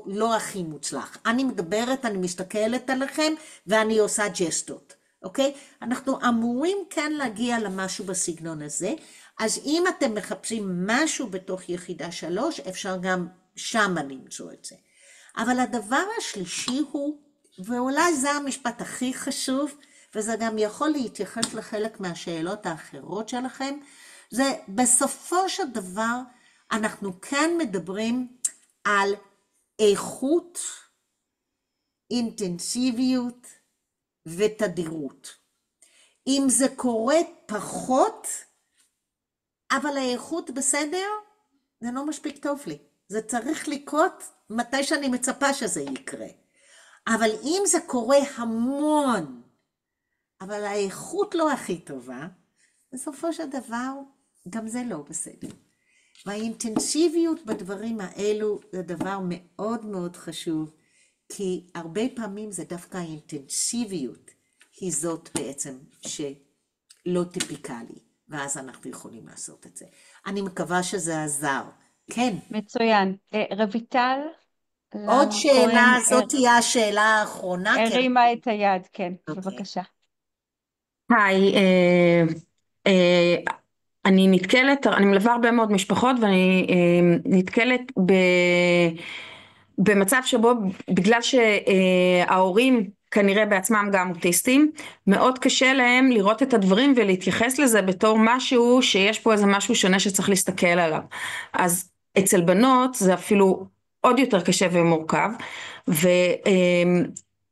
לא הכי מוצלח. אני מדברת, אני מסתכלת עליכם ואני עושה ג'סטות, אוקיי? אנחנו אמורים כן להגיע למשהו בסגנון הזה, אז אם אתם מחפשים משהו בתוך יחידה 3, אפשר גם שמה למצוא את זה. אבל הדבר השלישי הוא, ואולי זה המשפט הכי חשוב, וזה גם יכול להתייחס לחלק מהשאלות האחרות שלכם, זה בסופו של דבר אנחנו כן מדברים על איכות, אינטנסיביות ותדירות. אם זה קורה פחות, אבל האיכות בסדר, זה לא מספיק טוב לי. זה צריך לקרות מתי שאני מצפה שזה יקרה. אבל אם זה קורה המון, אבל האיכות לא הכי טובה, בסופו של דבר גם זה לא בסדר. והאינטנסיביות בדברים האלו זה דבר מאוד מאוד חשוב, כי הרבה פעמים זה דווקא האינטנסיביות היא זאת בעצם שלא טיפיקלי, ואז אנחנו יכולים לעשות את זה. אני מקווה שזה עזר. כן. מצוין. רויטל? עוד שאלה, זאת תהיה השאלה האחרונה. הרימה את היד, כן, בבקשה. היי, אני נתקלת, אני מלווה הרבה מאוד משפחות ואני נתקלת במצב שבו בגלל שההורים כנראה בעצמם גם אוטיסטים, מאוד קשה להם לראות את הדברים ולהתייחס לזה בתור משהו שיש פה איזה משהו שונה שצריך להסתכל עליו. אז אצל בנות זה אפילו עוד יותר קשה ומורכב,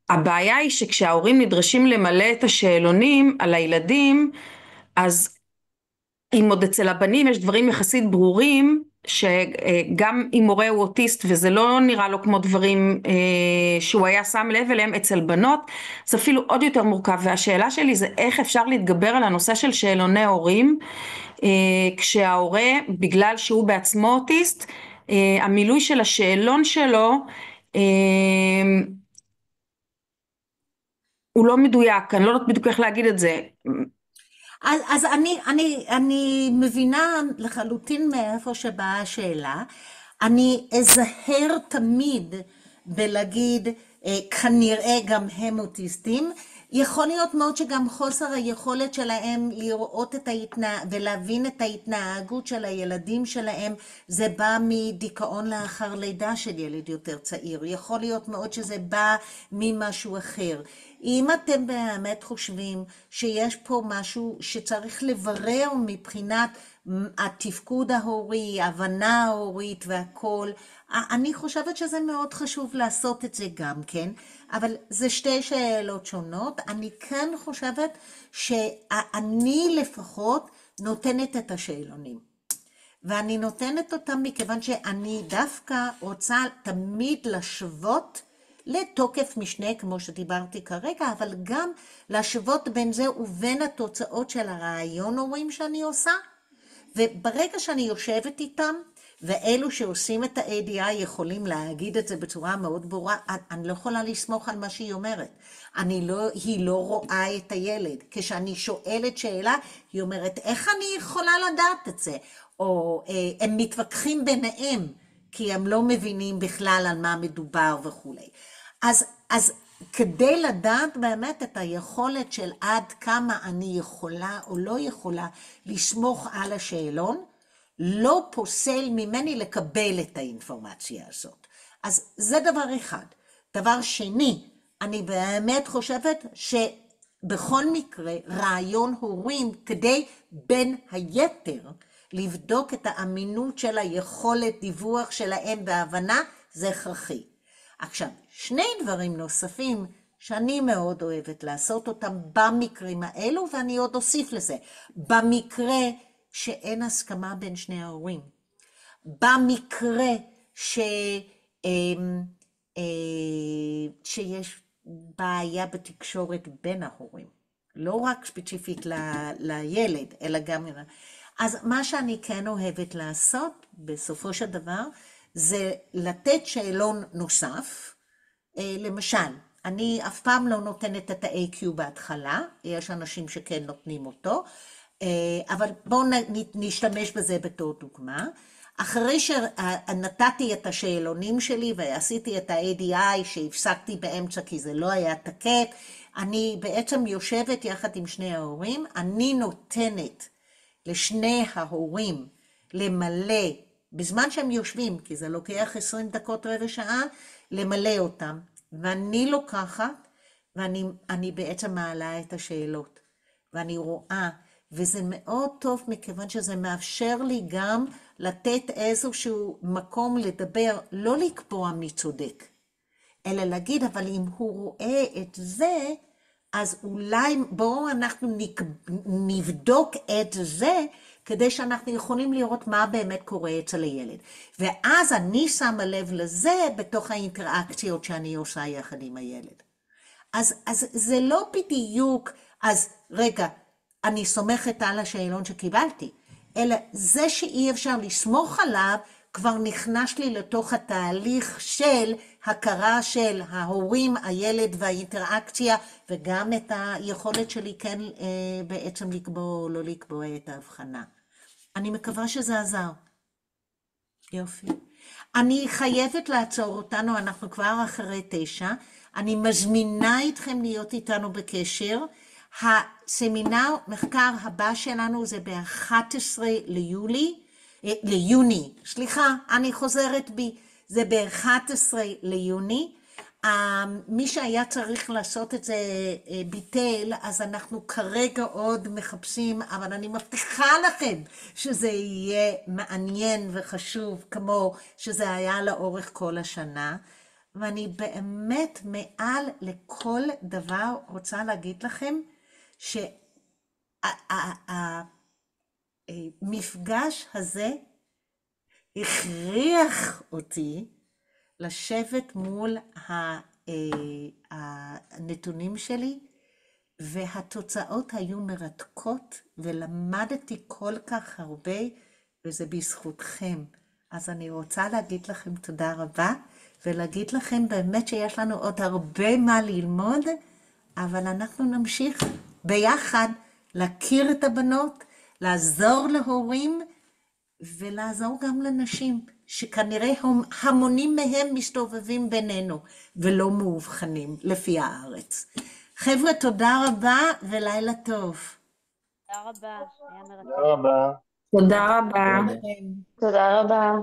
והבעיה היא שכשההורים נדרשים למלא את השאלונים על הילדים, אז אם עוד אצל הבנים יש דברים יחסית ברורים, שגם אם מורה הוא אוטיסט וזה לא נראה לו כמו דברים שהוא היה שם לב אליהם, אצל בנות זה אפילו עוד יותר מורכב. והשאלה שלי זה איך אפשר להתגבר על הנושא של שאלוני הורים, כשההורה בגלל שהוא בעצמו אוטיסט, המילוי של השאלון שלו הוא לא מדויק, אני לא יודעת בדיוק איך להגיד את זה. אז אני מבינה לחלוטין מאיפה שבאה השאלה. אני אזהר תמיד בלהגיד, כנראה גם הם אוטיסטים. יכול להיות מאוד שגם חוסר היכולת שלהם לראות ולהבין את ההתנהגות של הילדים שלהם, זה בא מדיכאון לאחר לידה של ילד יותר צעיר. יכול להיות מאוד שזה בא ממשהו אחר. אם אתם באמת חושבים שיש פה משהו שצריך לברר מבחינת התפקוד ההורי, ההבנה ההורית והכל, אני חושבת שזה מאוד חשוב לעשות את זה גם כן, אבל זה שתי שאלות שונות. אני כן חושבת שאני לפחות נותנת את השאלונים. ואני נותנת אותם מכיוון שאני דווקא רוצה תמיד לשוות לתוקף משנה, כמו שדיברתי כרגע, אבל גם להשוות בין זה ובין התוצאות של הרעיון הורים שאני עושה. וברגע שאני יושבת איתם, ואלו שעושים את ה-ADI יכולים להגיד את זה בצורה מאוד ברורה, אני לא יכולה לסמוך על מה שהיא אומרת. היא לא רואה את הילד. כשאני שואלת שאלה, היא אומרת, איך אני יכולה לדעת את זה? או הם מתווכחים ביניהם, כי הם לא מבינים בכלל על מה מדובר וכו'. אז כדי לדעת באמת את היכולת של עד כמה אני יכולה או לא יכולה לסמוך על השאלון, לא פוסל ממני לקבל את האינפורמציה הזאת. אז זה דבר אחד. דבר שני, אני באמת חושבת שבכל מקרה רעיון הורים כדי בין היתר לבדוק את האמינות של היכולת דיווח שלהם בהבנה, זה הכרחי. עכשיו, שני דברים נוספים שאני מאוד אוהבת לעשות אותם במקרים האלו, ואני עוד אוסיף לזה. במקרה שאין הסכמה בין שני ההורים. במקרה שיש בעיה בתקשורת בין ההורים. לא רק ספציפית לילד, אלא גם... אז מה שאני כן אוהבת לעשות, בסופו של דבר, זה לתת שאלון נוסף. למשל, אני אף פעם לא נותנת את ה-AQ בהתחלה, יש אנשים שכן נותנים אותו, אבל בואו נשתמש בזה בתור דוגמה. אחרי שנתתי את השאלונים שלי ועשיתי את ה-ADI שהפסקתי באמצע כי זה לא היה תקף, אני בעצם יושבת יחד עם שני ההורים, אני נותנת לשני ההורים למלא, בזמן שהם יושבים, כי זה לוקח 20 דקות רבע שעה, למלא אותם, ואני לוקחת, ואני בעצם מעלה את השאלות, ואני רואה, וזה מאוד טוב מכיוון שזה מאפשר לי גם לתת איזשהו מקום לדבר, לא לקבוע מי צודק, אלא להגיד, אבל אם הוא רואה את זה, אז אולי בואו אנחנו נבדוק את זה, כדי שאנחנו יכולים לראות מה באמת קורה אצל הילד. ואז אני שמה לב לזה בתוך האינטראקציות שאני עושה יחד עם הילד. אז זה לא בדיוק, אז רגע, אני סומכת על השאלון שקיבלתי, אלא זה שאי אפשר לסמוך עליו, כבר נכנס לי לתוך התהליך של הכרה של ההורים, הילד והאינטראקציה, וגם את היכולת שלי כן בעצם לקבוע או לא לקבוע את ההבחנה. אני מקווה שזה עזר. יופי. אני חייבת לעצור אותנו, אנחנו כבר אחרי 9. אני מזמינה אתכם להיות איתנו בקשר. הסמינר מחקר הבא שלנו זה ב-11 ליוני, סליחה, אני חוזרת בי, זה ב-11 ליוני. מי שהיה צריך לעשות את זה ביטל, אז אנחנו כרגע עוד מחפשים, אבל אני מבטיחה לכם שזה יהיה מעניין וחשוב, כמו שזה היה לאורך כל השנה. ואני באמת מעל לכל דבר רוצה להגיד לכם, שהמפגש הזה הכריח אותי לשבת מול הנתונים שלי, והתוצאות היו מרתקות, ולמדתי כל כך הרבה, וזה בזכותכם. אז אני רוצה להגיד לכם תודה רבה, ולהגיד לכם באמת שיש לנו עוד הרבה מה ללמוד, אבל אנחנו נמשיך ביחד להכיר את הבנות, לעזור להורים, ולעזור גם לנשים, שכנראה המונים מהם מסתובבים בינינו, ולא מאובחנים לפי הארץ. חבר'ה, תודה רבה ולילה טוב. תודה רבה, היה מרתק. תודה רבה. תודה רבה. כן. תודה רבה.